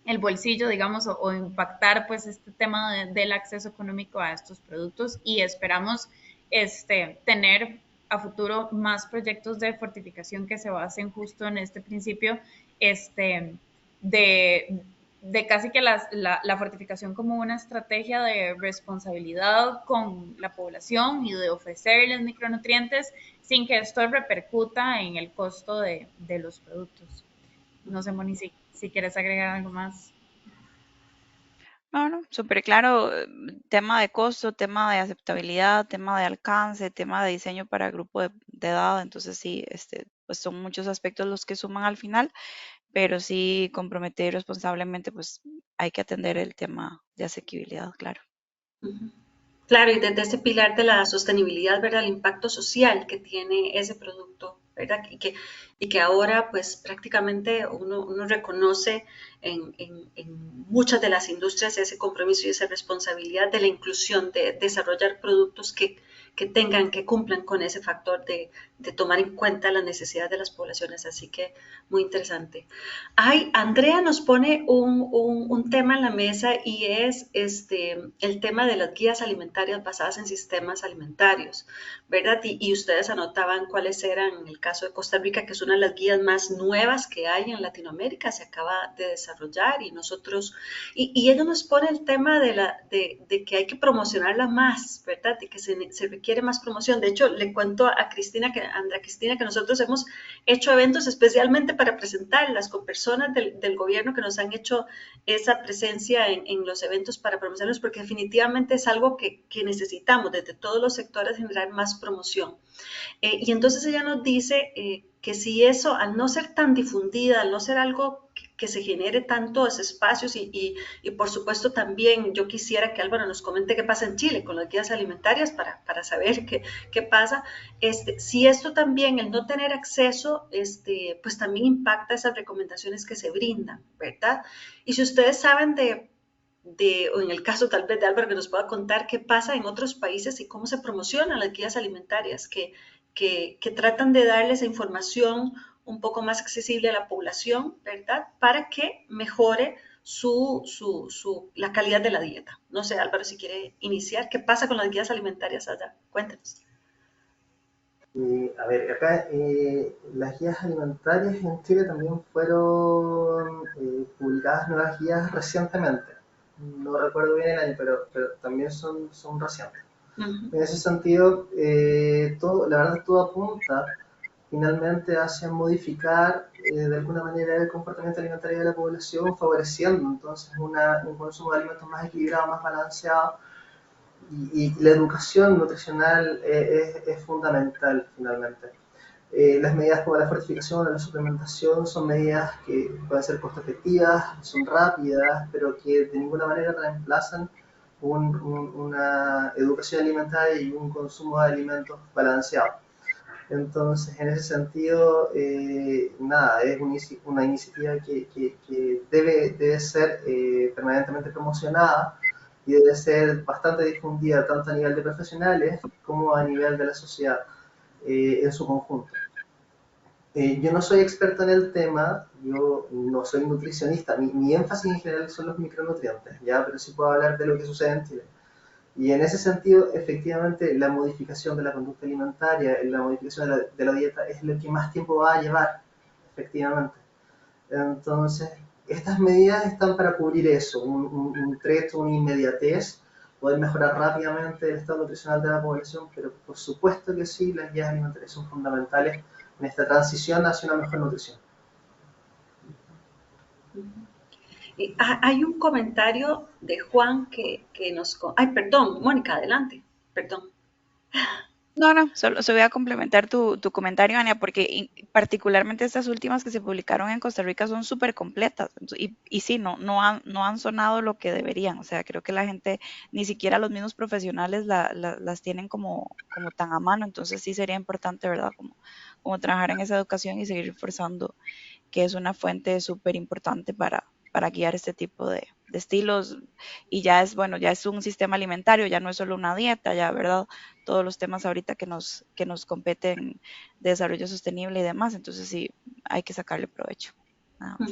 el bolsillo, digamos, o impactar pues este tema del acceso económico a estos productos y esperamos tener a futuro más proyectos de fortificación que se basen justo en este principio de, de casi que la fortificación como una estrategia de responsabilidad con la población y de ofrecerles micronutrientes sin que esto repercuta en el costo de los productos. No sé, Moni, si quieres agregar algo más. No, no, súper claro, tema de costo, tema de aceptabilidad, tema de alcance, tema de diseño para grupo de edad, entonces sí, pues son muchos aspectos los que suman al final, pero sí comprometer responsablemente, pues hay que atender el tema de asequibilidad, claro. Claro, y desde ese pilar de la sostenibilidad, ¿verdad? El impacto social que tiene ese producto, ¿verdad? Y que ahora, pues prácticamente uno reconoce en muchas de las industrias ese compromiso y esa responsabilidad de la inclusión, de desarrollar productos que cumplan con ese factor de tomar en cuenta las necesidades de las poblaciones. Así que muy interesante. Ay, Andrea nos pone un tema en la mesa y es el tema de las guías alimentarias basadas en sistemas alimentarios, ¿verdad? Y ustedes anotaban cuáles eran, en el caso de Costa Rica, que es uno una de las guías más nuevas que hay en Latinoamérica, se acaba de desarrollar y nosotros, y ella nos pone el tema de que hay que promocionarla más, ¿verdad? De que se requiere más promoción. De hecho, le cuento a Cristina, a Andrea Cristina, que nosotros hemos hecho eventos especialmente para presentarlas con personas del gobierno que nos han hecho esa presencia en los eventos para promocionarlos, porque definitivamente es algo que necesitamos desde todos los sectores generar más promoción. Y entonces ella nos dice que si eso, al no ser tan difundida, al no ser algo que se genere tantos espacios y por supuesto también yo quisiera que Álvaro nos comente qué pasa en Chile con las guías alimentarias para saber qué pasa. Si esto también, el no tener acceso, pues también impacta esas recomendaciones que se brindan, ¿verdad? Y si ustedes saben o en el caso tal vez de Álvaro que nos pueda contar qué pasa en otros países y cómo se promocionan las guías alimentarias, que tratan de darle esa información un poco más accesible a la población, ¿verdad? Para que mejore la calidad de la dieta. No sé, Álvaro, si quiere iniciar, ¿qué pasa con las guías alimentarias allá? Cuéntenos. A ver, acá las guías alimentarias en Chile también fueron publicadas nuevas guías recientemente. No recuerdo bien el año, pero también son recientes. En ese sentido, la verdad todo apunta finalmente hacia modificar de alguna manera el comportamiento alimentario de la población, favoreciendo entonces un consumo de alimentos más equilibrado, más balanceado, y la educación nutricional es fundamental finalmente. Las medidas como la fortificación o la suplementación son medidas que pueden ser costo efectivas, son rápidas, pero que de ninguna manera reemplazan una educación alimentaria y un consumo de alimentos balanceado. Entonces, en ese sentido, nada, es una iniciativa que debe ser permanentemente promocionada y debe ser bastante difundida tanto a nivel de profesionales como a nivel de la sociedad en su conjunto. Yo no soy experto en el tema, yo no soy nutricionista, mi énfasis en general son los micronutrientes, ¿ya? Pero sí puedo hablar de lo que sucede en Chile. Y en ese sentido, efectivamente, la modificación de la conducta alimentaria, la modificación de la dieta es lo que más tiempo va a llevar, efectivamente. Entonces, estas medidas están para cubrir eso, un trecho, una inmediatez, poder mejorar rápidamente el estado nutricional de la población, pero por supuesto que sí, las guías alimentarias son fundamentales en esta transición hacia una mejor nutrición. Hay un comentario de Juan que nos... Ay, perdón, Mónica, adelante. Perdón. No, solo se voy a complementar tu comentario, Ania, porque particularmente estas últimas que se publicaron en Costa Rica son súper completas. Y sí, no han sonado lo que deberían. O sea, creo que la gente, ni siquiera los mismos profesionales las tienen como tan a mano. Entonces sí sería importante, ¿verdad? Como trabajar en esa educación y seguir reforzando que es una fuente súper importante para guiar este tipo de estilos. Y ya es, bueno, ya es un sistema alimentario, ya no es solo una dieta, ya, ¿verdad? Todos los temas ahorita que nos competen de desarrollo sostenible y demás. Entonces sí, hay que sacarle provecho. Nada más.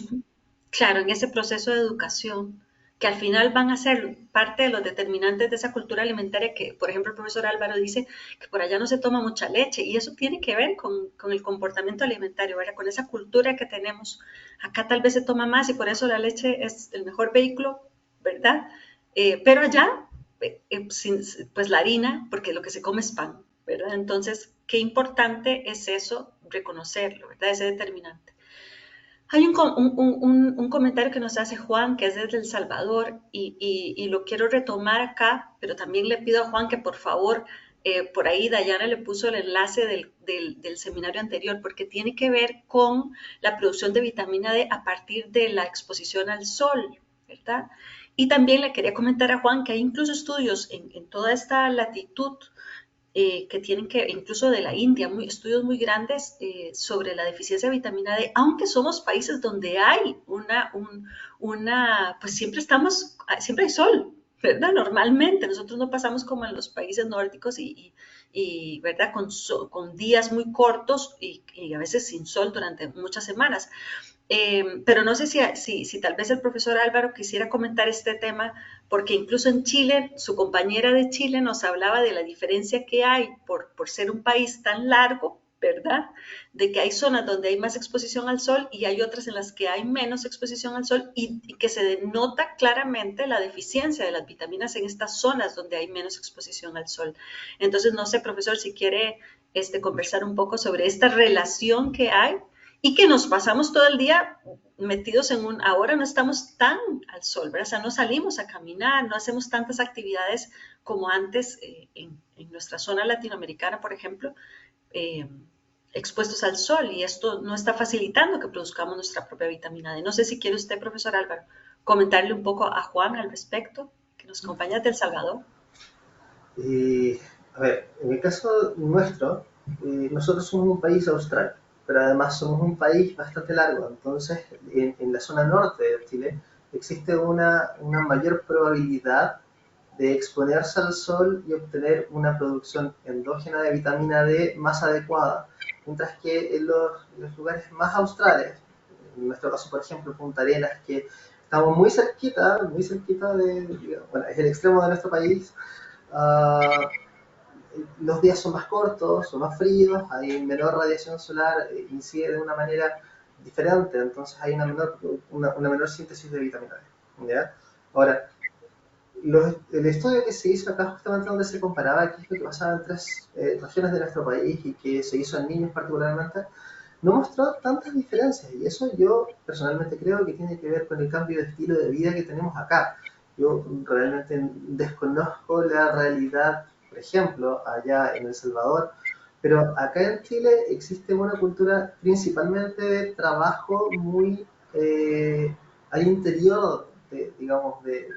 Claro, en ese proceso de educación, que al final van a ser parte de los determinantes de esa cultura alimentaria que, por ejemplo, el profesor Álvaro dice que por allá no se toma mucha leche y eso tiene que ver con el comportamiento alimentario, ¿verdad? Con esa cultura que tenemos. Acá tal vez se toma más y por eso la leche es el mejor vehículo, ¿verdad? Pero allá, pues la harina, porque lo que se come es pan, ¿verdad? Entonces, qué importante es eso, reconocerlo, ¿verdad? Ese determinante. Hay un comentario que nos hace Juan, que es desde El Salvador, y lo quiero retomar acá, pero también le pido a Juan que por favor, por ahí Dayana le puso el enlace del seminario anterior, porque tiene que ver con la producción de vitamina D a partir de la exposición al sol, ¿verdad? Y también le quería comentar a Juan que hay incluso estudios en toda esta latitud que tienen que, incluso de la India, estudios muy grandes sobre la deficiencia de vitamina D, aunque somos países donde hay pues siempre hay sol, ¿verdad? Normalmente, nosotros no pasamos como en los países nórdicos ¿verdad? Con días muy cortos y a veces sin sol durante muchas semanas. Pero no sé si tal vez el profesor Álvaro quisiera comentar este tema, porque incluso en Chile, su compañera de Chile nos hablaba de la diferencia que hay por ser un país tan largo, ¿verdad? De que hay zonas donde hay más exposición al sol y hay otras en las que hay menos exposición al sol y que se denota claramente la deficiencia de las vitaminas en estas zonas donde hay menos exposición al sol. Entonces, no sé, profesor, si quiere conversar un poco sobre esta relación que hay y que nos pasamos todo el día metidos en ahora no estamos tan al sol, ¿verdad? O sea, no salimos a caminar, no hacemos tantas actividades como antes en nuestra zona latinoamericana, por ejemplo, eh, expuestos al sol y esto no está facilitando que produzcamos nuestra propia vitamina D. No sé si quiere usted, profesor Álvaro, comentarle un poco a Juan al respecto, que nos acompaña de El Salvador. A ver, en el caso nuestro, nosotros somos un país austral, pero además somos un país bastante largo, entonces en la zona norte de Chile existe una mayor probabilidad de exponerse al sol y obtener una producción endógena de vitamina D más adecuada, mientras que en los lugares más australes, en nuestro caso por ejemplo Punta Arenas, que estamos muy cerquita de, bueno, es el extremo de nuestro país, uh, los días son más cortos, son más fríos, hay menor radiación solar, incide de una manera diferente, entonces hay una menor síntesis de vitamina D. ¿Ya? Ahora, el estudio que se hizo acá justamente donde se comparaba qué es lo que pasaba en tres regiones de nuestro país y que se hizo en niños particularmente, no mostró tantas diferencias y eso yo personalmente creo que tiene que ver con el cambio de estilo de vida que tenemos acá. Yo realmente desconozco la realidad, por ejemplo, allá en El Salvador, pero acá en Chile existe una cultura principalmente de trabajo muy al interior, digamos, de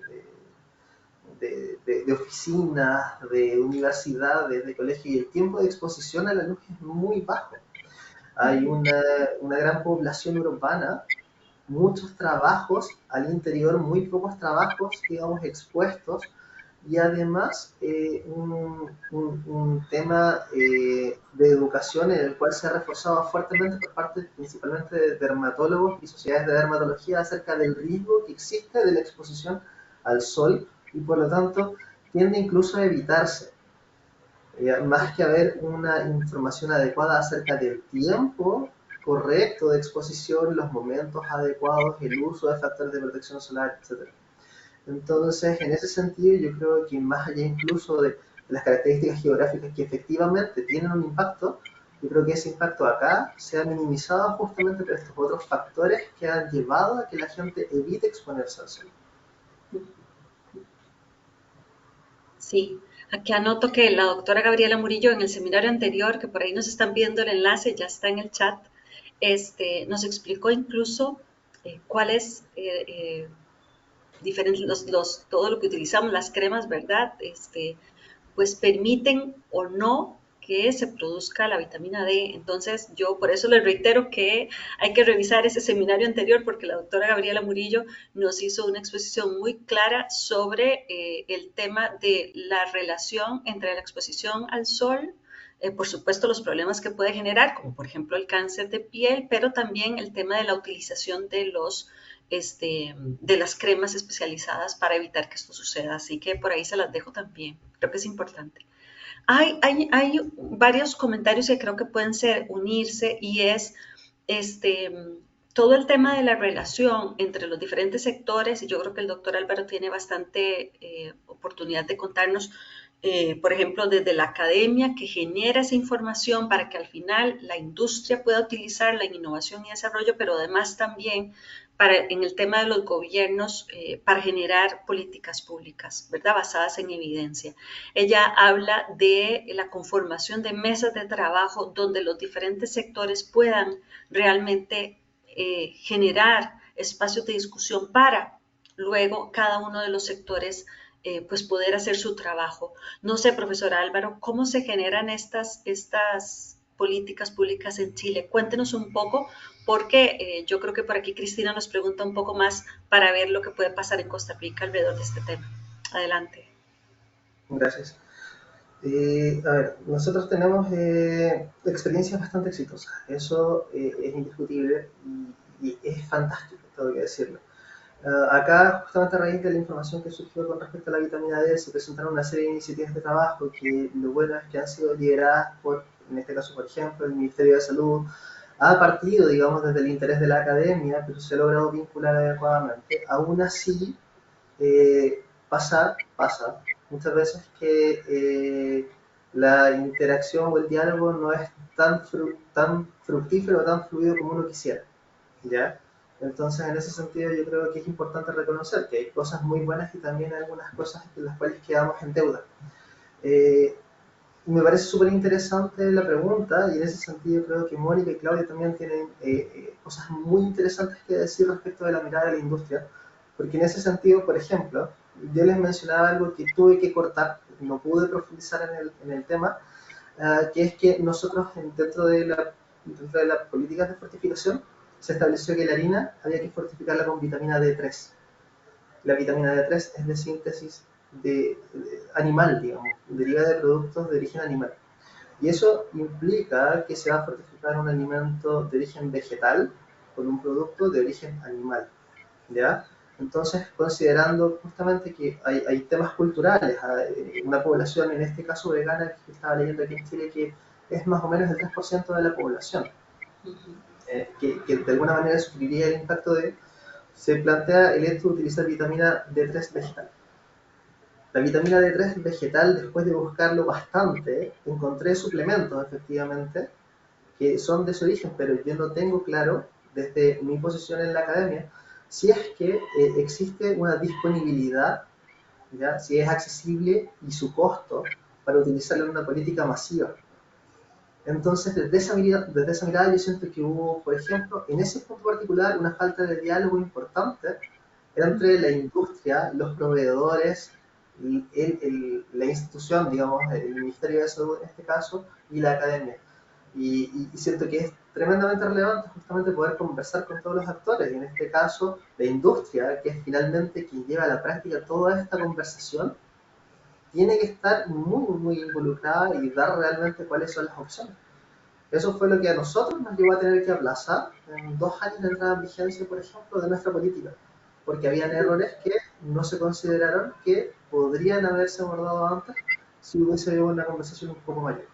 oficinas, de universidades, de colegios, y el tiempo de exposición a la luz es muy bajo. Hay una gran población urbana, muchos trabajos al interior, muy pocos trabajos, digamos, expuestos, y además un tema de educación en el cual se ha reforzado fuertemente por parte principalmente de dermatólogos y sociedades de dermatología acerca del riesgo que existe de la exposición al sol y por lo tanto tiende incluso a evitarse. Más que haber una información adecuada acerca del tiempo correcto de exposición, los momentos adecuados, el uso de factores de protección solar, etc. Entonces, en ese sentido, yo creo que más allá incluso de las características geográficas que efectivamente tienen un impacto, yo creo que ese impacto acá se ha minimizado justamente por estos otros factores que han llevado a que la gente evite exponerse al sol. Sí, aquí anoto que la doctora Gabriela Murillo en el seminario anterior, que por ahí nos están viendo el enlace, ya está en el chat, nos explicó incluso cuáles diferentes, todo lo que utilizamos, las cremas, ¿verdad? Pues permiten o no que se produzca la vitamina D. Entonces, yo por eso les reitero que hay que revisar ese seminario anterior porque la doctora Gabriela Murillo nos hizo una exposición muy clara sobre el tema de la relación entre la exposición al sol, por supuesto los problemas que puede generar, como por ejemplo el cáncer de piel, pero también el tema de la utilización de las cremas especializadas para evitar que esto suceda. Así que por ahí se las dejo también. Creo que es importante. Hay varios comentarios que creo que pueden unirse y es este, todo el tema de la relación entre los diferentes sectores y yo creo que el doctor Álvaro tiene bastante oportunidad de contarnos, por ejemplo, desde la academia que genera esa información para que al final la industria pueda utilizarla en innovación y desarrollo, pero además también en el tema de los gobiernos para generar políticas públicas, ¿verdad? Basadas en evidencia. Ella habla de la conformación de mesas de trabajo donde los diferentes sectores puedan realmente generar espacios de discusión para luego cada uno de los sectores pues poder hacer su trabajo. No sé, profesor Álvaro, ¿cómo se generan estas políticas públicas en Chile? Cuéntenos un poco, porque yo creo que por aquí Cristina nos pregunta un poco más para ver lo que puede pasar en Costa Rica alrededor de este tema. Adelante. Gracias. A ver, nosotros tenemos experiencias bastante exitosas, eso es indiscutible y es fantástico, tengo que decirlo. Acá, justamente a raíz de la información que surgió con respecto a la vitamina D, se presentaron una serie de iniciativas de trabajo que lo bueno es que han sido lideradas por en este caso, por ejemplo, el Ministerio de Salud ha partido, digamos, desde el interés de la academia, pero se ha logrado vincular adecuadamente. Aún así, pasa muchas veces que la interacción o el diálogo no es tan fructífero o tan fluido como uno quisiera, ¿ya? Entonces, en ese sentido, yo creo que es importante reconocer que hay cosas muy buenas y también algunas cosas en las cuales quedamos en deuda. Eh, Me parece súper interesante la pregunta y en ese sentido creo que Mónica y Claudia también tienen cosas muy interesantes que decir respecto de la mirada de la industria, porque en ese sentido, por ejemplo, yo les mencionaba algo que tuve que cortar, no pude profundizar en el tema, que es que nosotros dentro de las políticas de fortificación se estableció que la harina había que fortificarla con vitamina D3. La vitamina D3 es de síntesis animal, digamos, deriva de productos de origen animal. Y eso implica que se va a fortificar un alimento de origen vegetal con un producto de origen animal, ¿ya? Entonces, considerando justamente que hay temas culturales, una población, en este caso vegana, que estaba leyendo aquí en Chile, que es más o menos el 3% de la población, que de alguna manera sufriría el impacto se plantea el hecho de utilizar vitamina D3 vegetal. La vitamina D3 vegetal, después de buscarlo bastante, encontré suplementos efectivamente que son de ese origen, pero yo no tengo claro, desde mi posición en la academia, si es que existe una disponibilidad, ¿ya? Si es accesible y su costo para utilizarlo en una política masiva. Entonces, desde esa mirada yo siento que hubo, por ejemplo, en ese punto particular, una falta de diálogo importante entre la industria, los proveedores, la institución, digamos, el Ministerio de Salud en este caso, y la academia. Y siento que es tremendamente relevante justamente poder conversar con todos los actores, y en este caso la industria, que es finalmente quien lleva a la práctica toda esta conversación, tiene que estar muy involucrada y dar realmente cuáles son las opciones. Eso fue lo que a nosotros nos llevó a tener que aplazar en 2 años de entrada en vigencia, por ejemplo, de nuestra política, porque habían errores que no se consideraron que podrían haberse abordado antes si hubiese habido una conversación un poco mayor.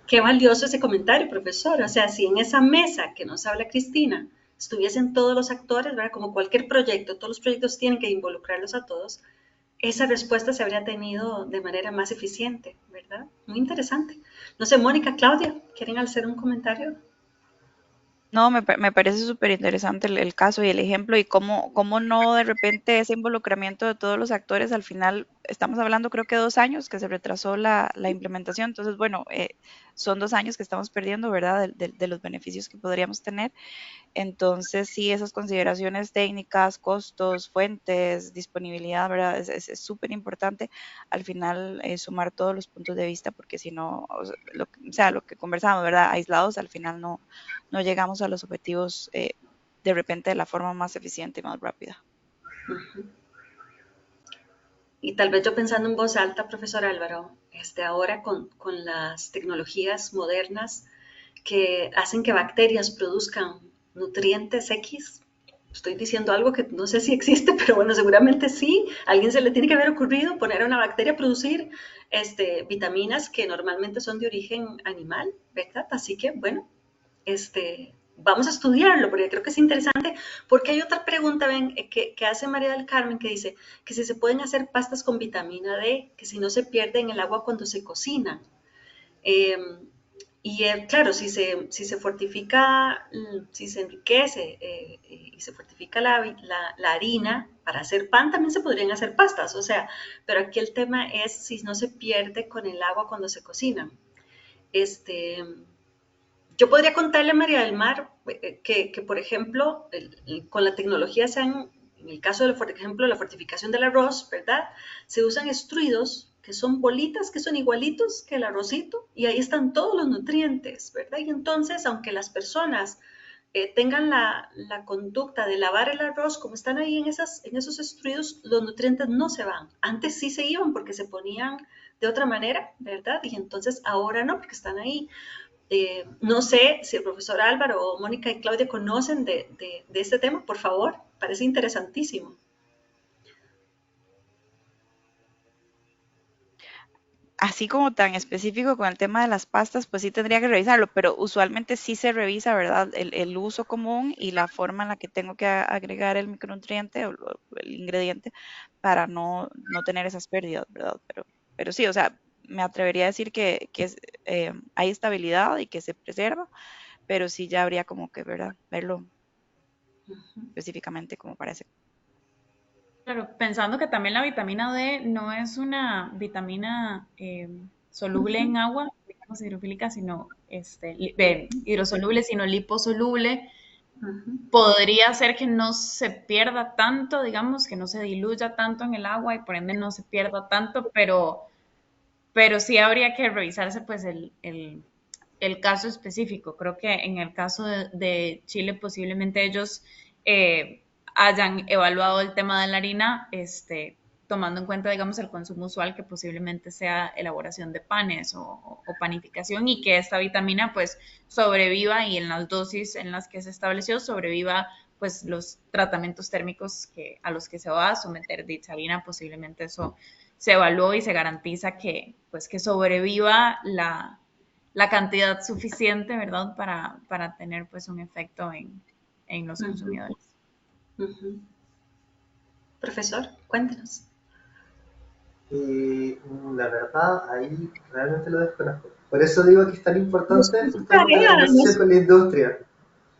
Qué valioso ese comentario, profesor. O sea, si en esa mesa que nos habla Cristina estuviesen todos los actores, ¿verdad? Como cualquier proyecto, todos los proyectos tienen que involucrarlos a todos, esa respuesta se habría tenido de manera más eficiente, ¿verdad? Muy interesante. No sé, Mónica, Claudia, ¿quieren hacer un comentario? No, me parece súper interesante el caso y el ejemplo y cómo no de repente ese involucramiento de todos los actores al final, estamos hablando creo que 2 años que se retrasó la implementación, entonces bueno, son 2 años que estamos perdiendo, ¿verdad? De los beneficios que podríamos tener. Entonces, sí, esas consideraciones técnicas, costos, fuentes, disponibilidad, ¿verdad? Es súper importante al final sumar todos los puntos de vista porque si no, lo que conversamos, ¿verdad? Aislados, al final no llegamos a los objetivos de repente de la forma más eficiente y más rápida. Ujú. Y tal vez yo pensando en voz alta, profesor Álvaro, ahora con las tecnologías modernas que hacen que bacterias produzcan nutrientes X, estoy diciendo algo que no sé si existe, pero bueno, seguramente sí. A alguien se le tiene que haber ocurrido poner a una bacteria a producir vitaminas que normalmente son de origen animal, ¿verdad? Así que, bueno, vamos a estudiarlo, porque creo que es interesante, porque hay otra pregunta, ven, que hace María del Carmen, que dice que si se pueden hacer pastas con vitamina D, que si no se pierde en el agua cuando se cocinan. Eh, claro, si se fortifica, si se enriquece y se fortifica la harina para hacer pan, también se podrían hacer pastas, o sea, pero aquí el tema es si no se pierde con el agua cuando se cocinan. Este, yo podría contarle a María del Mar que, por ejemplo, con la tecnología en el caso de, por ejemplo, la fortificación del arroz, ¿verdad? Se usan extruidos que son bolitas, que son igualitos que el arrocito, y ahí están todos los nutrientes, ¿verdad? Y entonces, aunque las personas tengan la conducta de lavar el arroz, como están ahí en esos extruidos, los nutrientes no se van. Antes sí se iban porque se ponían de otra manera, ¿verdad? Y entonces ahora no, porque están ahí. No sé si el profesor Álvaro o Mónica y Claudia conocen de este tema, por favor, parece interesantísimo. así como tan específico con el tema de las pastas, pues sí tendría que revisarlo, pero usualmente sí se revisa, ¿verdad? El uso común y la forma en la que tengo que agregar el micronutriente o el ingrediente para no tener esas pérdidas, ¿verdad? Pero sí, o sea, me atrevería a decir que hay estabilidad y que se preserva, pero sí ya habría como que, ¿verdad? Verlo Ujú. específicamente como parece. Claro, pensando que también la vitamina D no es una vitamina soluble Ujú, en agua, digamos hidrofílica, sino hidrosoluble, sino liposoluble, ujú, podría ser que no se pierda tanto, digamos, que no se diluya tanto en el agua y por ende no se pierda tanto, pero sí habría que revisarse pues el caso específico. Creo que en el caso de Chile posiblemente ellos hayan evaluado el tema de la harina, tomando en cuenta, digamos, el consumo usual que posiblemente sea elaboración de panes o panificación y que esta vitamina pues sobreviva y en las dosis en las que se estableció sobreviva pues los tratamientos térmicos a los que se va a someter dicha harina, posiblemente eso se evaluó y se garantiza que pues que sobreviva la cantidad suficiente, ¿verdad? Para tener pues un efecto en los ujú, consumidores. ujú. Profesor, cuéntenos. La verdad, ahí realmente lo desconozco. Por eso digo que es tan Nos importante puso el tema de la tarea, negociación con la industria.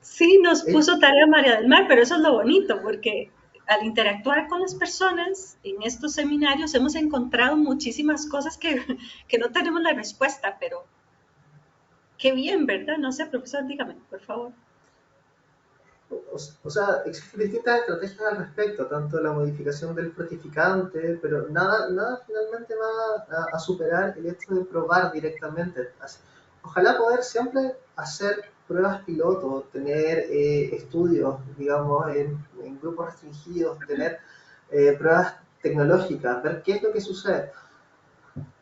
sí, nos Eh, puso tarea María del Mar, pero eso es lo bonito, porque al interactuar con las personas en estos seminarios hemos encontrado muchísimas cosas que no tenemos la respuesta, pero qué bien, ¿verdad? No sé, profesor, dígame, por favor. o sea, existen distintas estrategias al respecto, tanto la modificación del fortificante, pero nada finalmente va a superar el hecho de probar directamente. Ojalá poder siempre hacer pruebas piloto, tener estudios, digamos, en grupos restringidos, tener pruebas tecnológicas, ver qué es lo que sucede.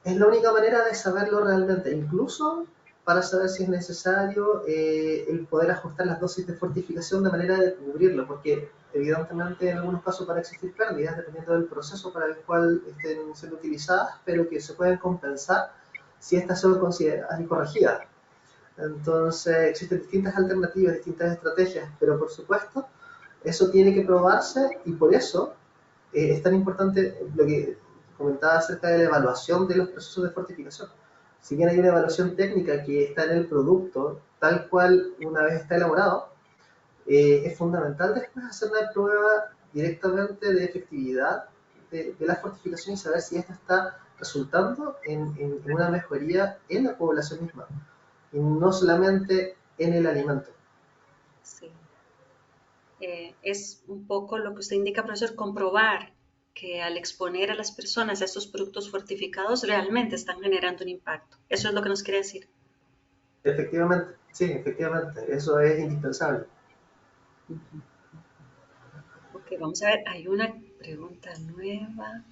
Es la única manera de saberlo realmente, incluso para saber si es necesario el poder ajustar las dosis de fortificación de manera de cubrirlo, porque evidentemente en algunos casos van a existir pérdidas dependiendo del proceso para el cual estén siendo utilizadas, pero que se pueden compensar si estas son consideradas y corregidas. Entonces existen distintas alternativas, distintas estrategias, pero por supuesto eso tiene que probarse y por eso es tan importante lo que comentaba acerca de la evaluación de los procesos de fortificación. Si bien hay una evaluación técnica que está en el producto, tal cual una vez está elaborado, es fundamental después hacer una prueba directamente de efectividad de la fortificación y saber si esto está resultando en una mejoría en la población misma y no solamente en el alimento. Sí. Es un poco lo que usted indica, profesor, comprobar que al exponer a las personas a estos productos fortificados realmente están generando un impacto. Eso es lo que nos quiere decir. Efectivamente, sí, efectivamente, eso es indispensable. Ok, vamos a ver, hay una pregunta nueva.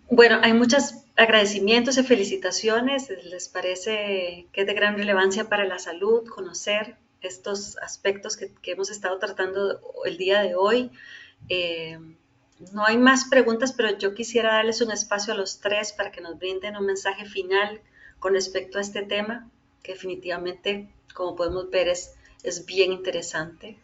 Bueno, hay muchos agradecimientos y felicitaciones. ¿Les parece que es de gran relevancia para la salud conocer estos aspectos que hemos estado tratando el día de hoy? Eh, no hay más preguntas, pero yo quisiera darles un espacio a los tres para que nos brinden un mensaje final con respecto a este tema, que definitivamente, como podemos ver, es bien interesante.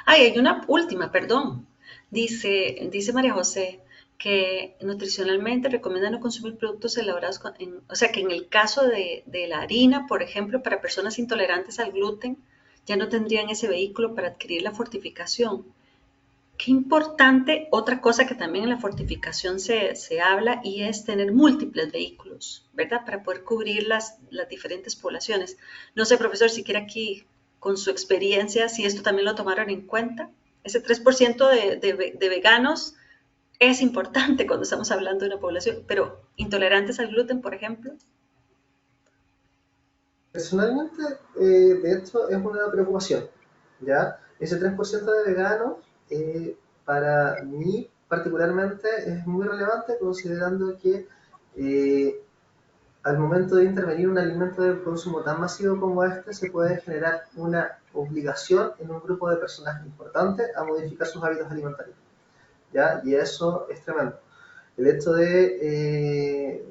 Ay, hay una última, perdón. Dice María José que nutricionalmente recomienda no consumir productos elaborados o sea, que en el caso de la harina, por ejemplo, para personas intolerantes al gluten, ya no tendrían ese vehículo para adquirir la fortificación. Qué importante, otra cosa que también en la fortificación se habla y es tener múltiples vehículos, ¿verdad? Para poder cubrir las diferentes poblaciones. No sé, profesor, si quiere aquí, con su experiencia, si esto también lo tomaron en cuenta. Ese 3% de veganos es importante cuando estamos hablando de una población, pero intolerantes al gluten, por ejemplo. Personalmente, de hecho, es una preocupación, ¿ya? Ese 3% de veganos, para mí particularmente, es muy relevante considerando que al momento de intervenir un alimento de consumo tan masivo como este, se puede generar una obligación en un grupo de personas importantes a modificar sus hábitos alimentarios. ¿ya? Y eso es tremendo. El hecho de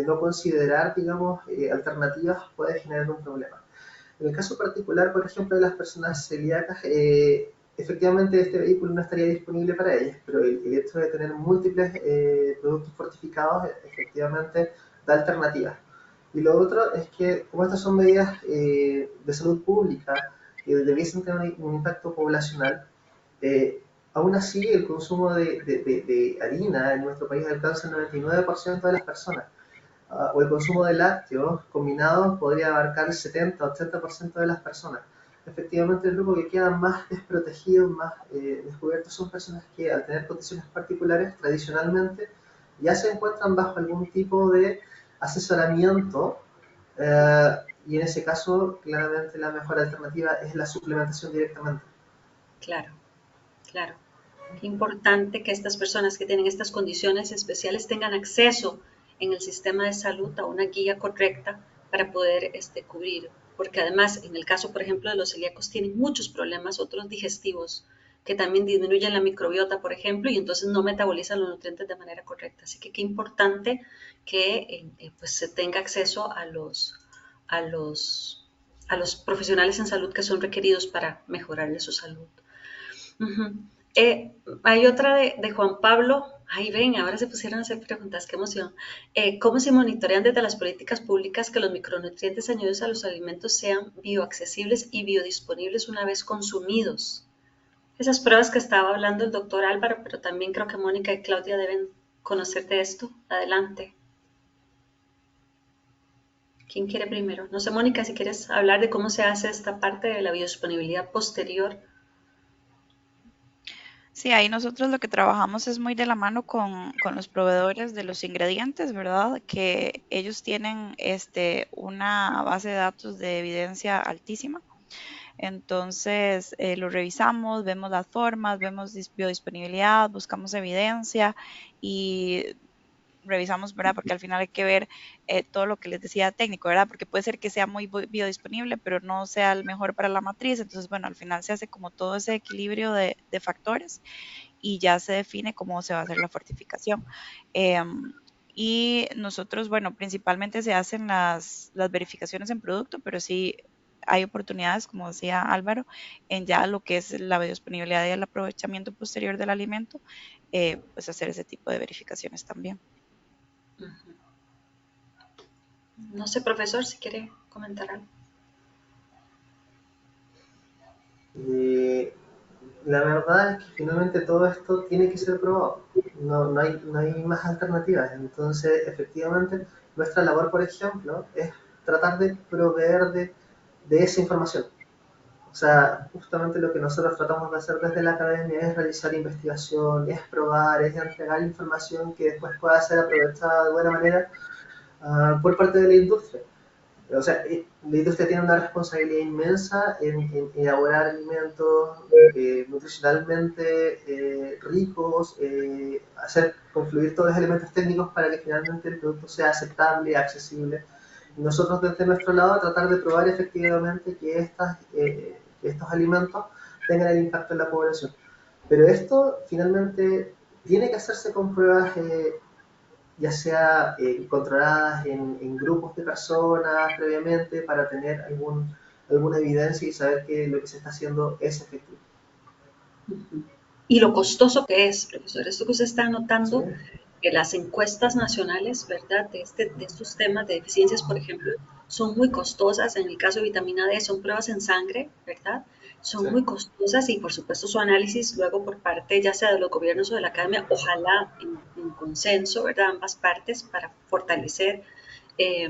no considerar, digamos, alternativas puede generar un problema. En el caso particular, por ejemplo, de las personas celíacas, efectivamente este vehículo no estaría disponible para ellas, pero el hecho de tener múltiples productos fortificados efectivamente da alternativas. Y lo otro es que, como estas son medidas de salud pública que debiesen tener un impacto poblacional, eh, aún así el consumo de harina en nuestro país alcanza el 99% de las personas. O el consumo de lácteos combinados podría abarcar el 70-80% de las personas. Efectivamente, el grupo que queda más desprotegido, más descubierto, son personas que al tener condiciones particulares, tradicionalmente, ya se encuentran bajo algún tipo de asesoramiento, eh, y en ese caso, claramente la mejor alternativa es la suplementación directamente. Claro, claro. Qué importante que estas personas que tienen estas condiciones especiales tengan acceso en el sistema de salud a una guía correcta para poder cubrir, porque además en el caso, por ejemplo, de los celíacos tienen muchos problemas, otros digestivos, que también disminuyen la microbiota, por ejemplo, y entonces no metabolizan los nutrientes de manera correcta. Así que qué importante que pues se tenga acceso a los, a los profesionales en salud que son requeridos para mejorarle su salud. Ujú. Hay otra de Juan Pablo. Ay, ven, ahora se pusieron a hacer preguntas, qué emoción. ¿Cómo se monitorean desde las políticas públicas que los micronutrientes añadidos a los alimentos sean bioaccesibles y biodisponibles una vez consumidos? Esas pruebas que estaba hablando el doctor Álvaro, pero también creo que Mónica y Claudia deben conocer de esto. Adelante. ¿Quién quiere primero? No sé, Mónica, si quieres hablar de cómo se hace esta parte de la biodisponibilidad posterior. Sí, ahí nosotros lo que trabajamos es muy de la mano con los proveedores de los ingredientes, ¿verdad? Que ellos tienen una base de datos de evidencia altísima. Entonces, lo revisamos, vemos las formas, vemos biodisponibilidad, buscamos evidencia y revisamos, ¿verdad? Porque al final hay que ver todo lo que les decía técnico, ¿verdad? Porque puede ser que sea muy biodisponible, pero no sea el mejor para la matriz. Entonces, bueno, al final se hace como todo ese equilibrio de factores y ya se define cómo se va a hacer la fortificación. Y nosotros, bueno, principalmente se hacen las verificaciones en producto, pero sí hay oportunidades, como decía Álvaro, en ya lo que es la biodisponibilidad y el aprovechamiento posterior del alimento, pues hacer ese tipo de verificaciones también. Ujú. No sé, profesor, si quiere comentar algo. Eh, la verdad es que finalmente todo esto tiene que ser probado. No hay más alternativas. Entonces, efectivamente, nuestra labor, por ejemplo, es tratar de proveer de esa información. O sea, justamente lo que nosotros tratamos de hacer desde la academia es realizar investigación, es probar, es entregar información que después pueda ser aprovechada de buena manera por parte de la industria. O sea, la industria tiene una responsabilidad inmensa en elaborar alimentos nutricionalmente ricos, hacer confluir todos los elementos técnicos para que finalmente el producto sea aceptable, accesible. Y nosotros desde nuestro lado tratar de probar efectivamente que estos alimentos tengan el impacto en la población. Pero esto finalmente tiene que hacerse con pruebas ya sea controladas en grupos de personas previamente para tener alguna evidencia y saber que lo que se está haciendo es efectivo. Ujú. Y lo costoso que es, profesor, esto que usted está ¿Sí? anotando, que las encuestas nacionales, ¿verdad? De estos temas de deficiencias, por ejemplo, son muy costosas. En el caso de vitamina D, son pruebas en sangre, ¿verdad? ¿Sí? Son muy costosas y, por supuesto, su análisis luego por parte ya sea de los gobiernos o de la academia, ojalá en consenso, ¿verdad? Ambas partes para fortalecer eh,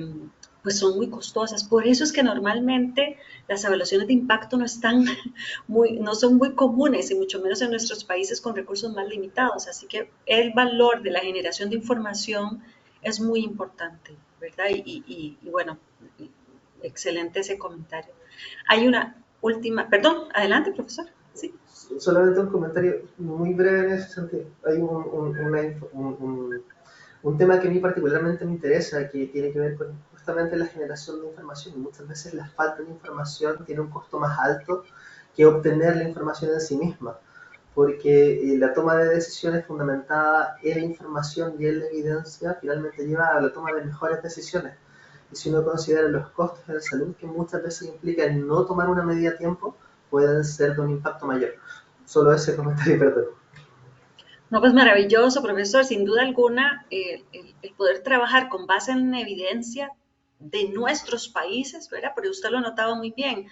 pues son muy costosas. Por eso es que normalmente las evaluaciones de impacto no están no son muy comunes y mucho menos en nuestros países con recursos más limitados. Así que el valor de la generación de información es muy importante, ¿verdad? Y bueno, excelente ese comentario. Hay una última, perdón, adelante, profesor. Sí. Solamente un comentario muy breve en ese sentido. Hay un tema que a mí particularmente me interesa, que tiene que ver con justamente la generación de información. Muchas veces la falta de información tiene un costo más alto que obtener la información en sí misma. porque la toma de decisiones fundamentada en la información y en la evidencia finalmente lleva a la toma de mejores decisiones. Y si uno considera los costos de la salud, que muchas veces implica el no tomar una medida a tiempo, pueden ser de un impacto mayor. Solo ese comentario, perdón. No, pues maravilloso, profesor. Sin duda alguna, el poder trabajar con base en evidencia de nuestros países, ¿verdad? Porque usted lo ha notado muy bien.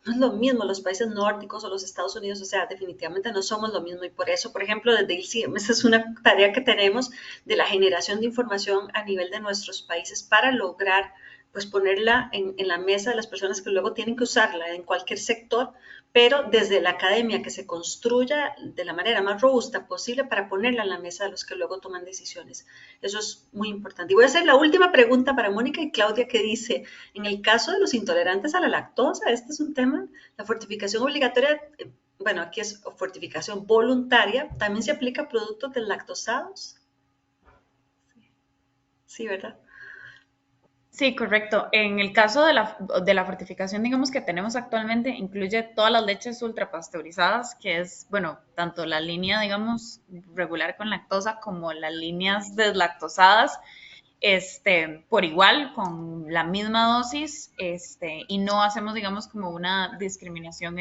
No es lo mismo los países nórdicos o los Estados Unidos, o sea, definitivamente no somos lo mismo. Y por eso, por ejemplo, desde ILCIEM, esa es una tarea que tenemos de la generación de información a nivel de nuestros países para lograr pues ponerla en la mesa de las personas que luego tienen que usarla en cualquier sector, pero desde la academia que se construya de la manera más robusta posible para ponerla en la mesa de los que luego toman decisiones. Eso es muy importante. Y voy a hacer la última pregunta para Mónica y Claudia, que dice, en el caso de los intolerantes a la lactosa, este es un tema, la fortificación obligatoria, bueno, aquí es fortificación voluntaria, ¿también se aplica a productos deslactosados? Sí, ¿verdad? Sí, correcto. En el caso de la fortificación, digamos que tenemos actualmente, incluye todas las leches ultrapasteurizadas, que es, bueno, tanto la línea, digamos, regular con lactosa como las líneas deslactosadas, por igual, con la misma dosis, y no hacemos, digamos, como una discriminación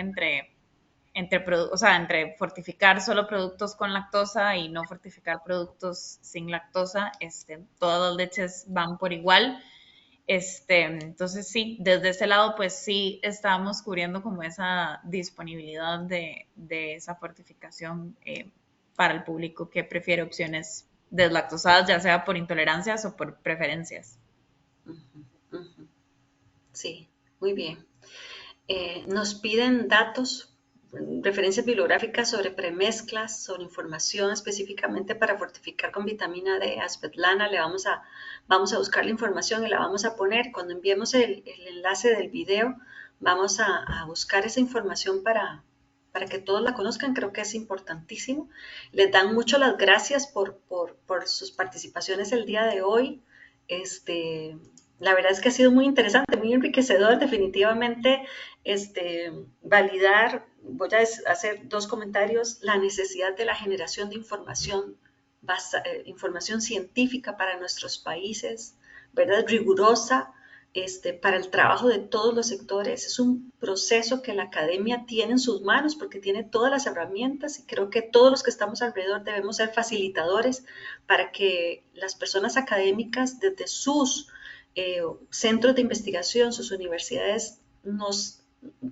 o sea, entre fortificar solo productos con lactosa y no fortificar productos sin lactosa, todas las leches van por igual. Entonces sí, desde ese lado pues sí estábamos cubriendo como esa disponibilidad de esa fortificación para el público que prefiere opciones deslactosadas, ya sea por intolerancias o por preferencias. Sí, muy bien. Nos piden datos, referencias bibliográficas sobre premezclas, sobre información específicamente para fortificar con vitamina D, aspetlana. Vamos a buscar la información y la vamos a poner. Cuando enviemos el enlace del video, vamos a buscar esa información para que todos la conozcan. Creo que es importantísimo. Les dan mucho las gracias por sus participaciones el día de hoy. La verdad es que ha sido muy interesante, muy enriquecedor, definitivamente, validar, voy a hacer dos comentarios, la necesidad de la generación de información, información científica para nuestros países, ¿verdad? Rigurosa, para el trabajo de todos los sectores. Es un proceso que la academia tiene en sus manos porque tiene todas las herramientas y creo que todos los que estamos alrededor debemos ser facilitadores para que las personas académicas desde sus centros de investigación, sus universidades, nos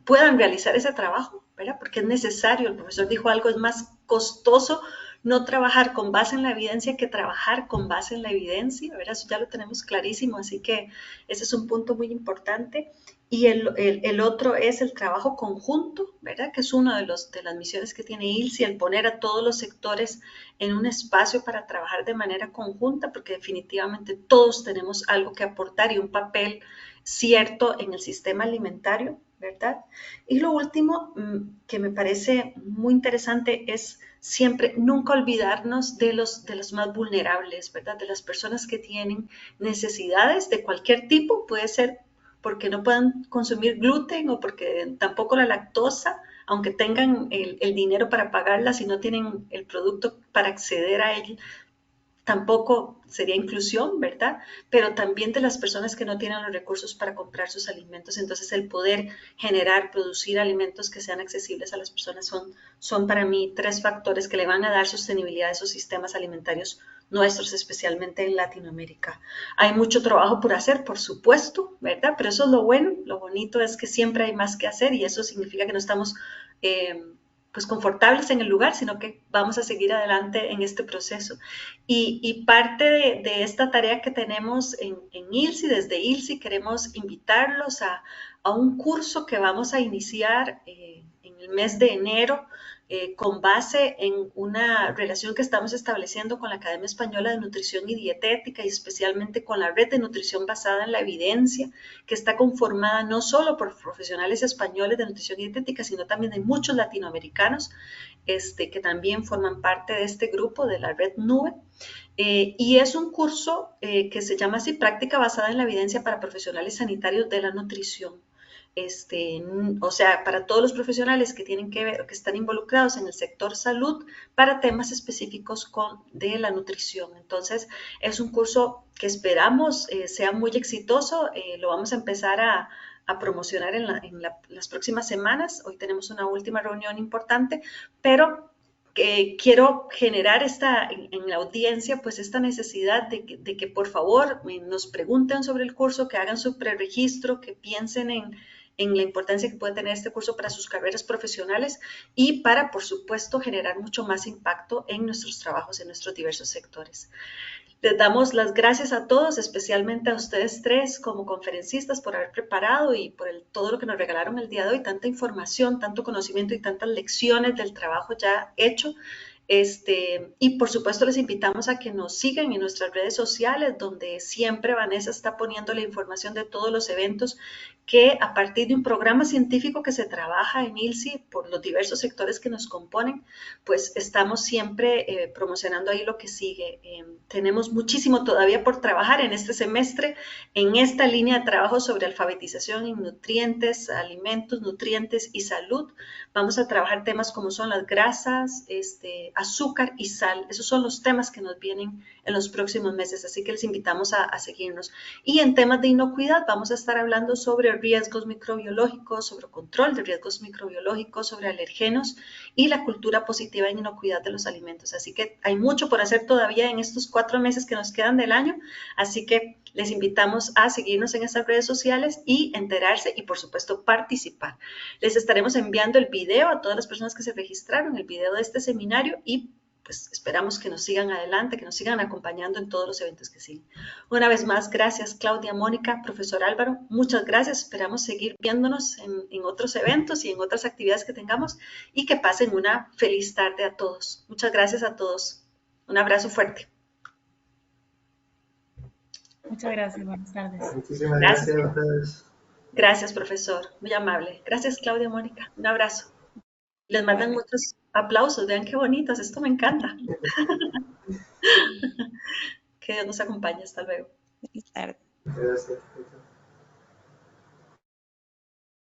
puedan realizar ese trabajo, ¿verdad? Porque es necesario, el profesor dijo algo, es más costoso no trabajar con base en la evidencia que trabajar con base en la evidencia, ¿verdad? Eso ya lo tenemos clarísimo, así que ese es un punto muy importante. Y el otro es el trabajo conjunto, ¿verdad? Que es una de las misiones que tiene ILSI, el poner a todos los sectores en un espacio para trabajar de manera conjunta, porque definitivamente todos tenemos algo que aportar y un papel cierto en el sistema alimentario, ¿verdad? Y lo último que me parece muy interesante es siempre nunca olvidarnos de los más vulnerables, ¿verdad? De las personas que tienen necesidades de cualquier tipo, puede ser porque no puedan consumir gluten o porque tampoco la lactosa, aunque tengan el dinero para pagarla, si no tienen el producto para acceder a él, tampoco sería inclusión, ¿verdad? Pero también de las personas que no tienen los recursos para comprar sus alimentos. Entonces, el poder generar, producir alimentos que sean accesibles a las personas son para mí tres factores que le van a dar sostenibilidad a esos sistemas alimentarios nuestros, especialmente en Latinoamérica. Hay mucho trabajo por hacer, por supuesto, ¿verdad? Pero eso es lo bueno, lo bonito es que siempre hay más que hacer y eso significa que no estamos pues confortables en el lugar, sino que vamos a seguir adelante en este proceso. Y parte de esta tarea que tenemos en ILSI, desde ILSI queremos invitarlos a un curso que vamos a iniciar en el mes de enero, con base en una relación que estamos estableciendo con la Academia Española de Nutrición y Dietética y especialmente con la red de nutrición basada en la evidencia, que está conformada no solo por profesionales españoles de nutrición y dietética, sino también de muchos latinoamericanos que también forman parte de este grupo de la red Nube. Y es un curso que se llama así, Práctica basada en la evidencia para profesionales sanitarios de la nutrición. o sea, para todos los profesionales que tienen que ver, que están involucrados en el sector salud, para temas específicos de la nutrición. Entonces, es un curso que esperamos sea muy exitoso. Lo vamos a empezar a promocionar en las próximas semanas. Hoy tenemos una última reunión importante, pero quiero generar en la audiencia pues esta necesidad de que por favor nos pregunten sobre el curso, que hagan su preregistro, que piensen en la importancia que puede tener este curso para sus carreras profesionales y para, por supuesto, generar mucho más impacto en nuestros trabajos, en nuestros diversos sectores. Les damos las gracias a todos, especialmente a ustedes tres como conferencistas por haber preparado y por todo lo que nos regalaron el día de hoy, tanta información, tanto conocimiento y tantas lecciones del trabajo ya hecho. Y por supuesto les invitamos a que nos sigan en nuestras redes sociales, donde siempre Vanessa está poniendo la información de todos los eventos que a partir de un programa científico que se trabaja en ILSI por los diversos sectores que nos componen, pues estamos siempre promocionando ahí lo que sigue. Tenemos muchísimo todavía por trabajar en este semestre, en esta línea de trabajo sobre alfabetización en nutrientes, alimentos, nutrientes y salud. Vamos a trabajar temas como son las grasas, azúcar y sal. Esos son los temas que nos vienen en los próximos meses, así que les invitamos a seguirnos. Y en temas de inocuidad vamos a estar hablando sobre riesgos microbiológicos, sobre control de riesgos microbiológicos, sobre alergenos y la cultura positiva en inocuidad de los alimentos. Así que hay mucho por hacer todavía en estos 4 meses que nos quedan del año, así que les invitamos a seguirnos en estas redes sociales y enterarse y, por supuesto, participar. Les estaremos enviando el video a todas las personas que se registraron, el video de este seminario y pues esperamos que nos sigan adelante, que nos sigan acompañando en todos los eventos que siguen. Una vez más, gracias Claudia, Mónica, profesor Álvaro, muchas gracias. Esperamos seguir viéndonos en otros eventos y en otras actividades que tengamos y que pasen una feliz tarde a todos. Muchas gracias a todos. Un abrazo fuerte. Muchas gracias, buenas tardes. Muchísimas gracias a ustedes. Gracias, profesor. Muy amable. Gracias, Claudia, Mónica. Un abrazo. Les mandan muchos aplausos. Vean qué bonitos. Esto me encanta. Que Dios nos acompañe. Hasta luego. Feliz tarde. Gracias.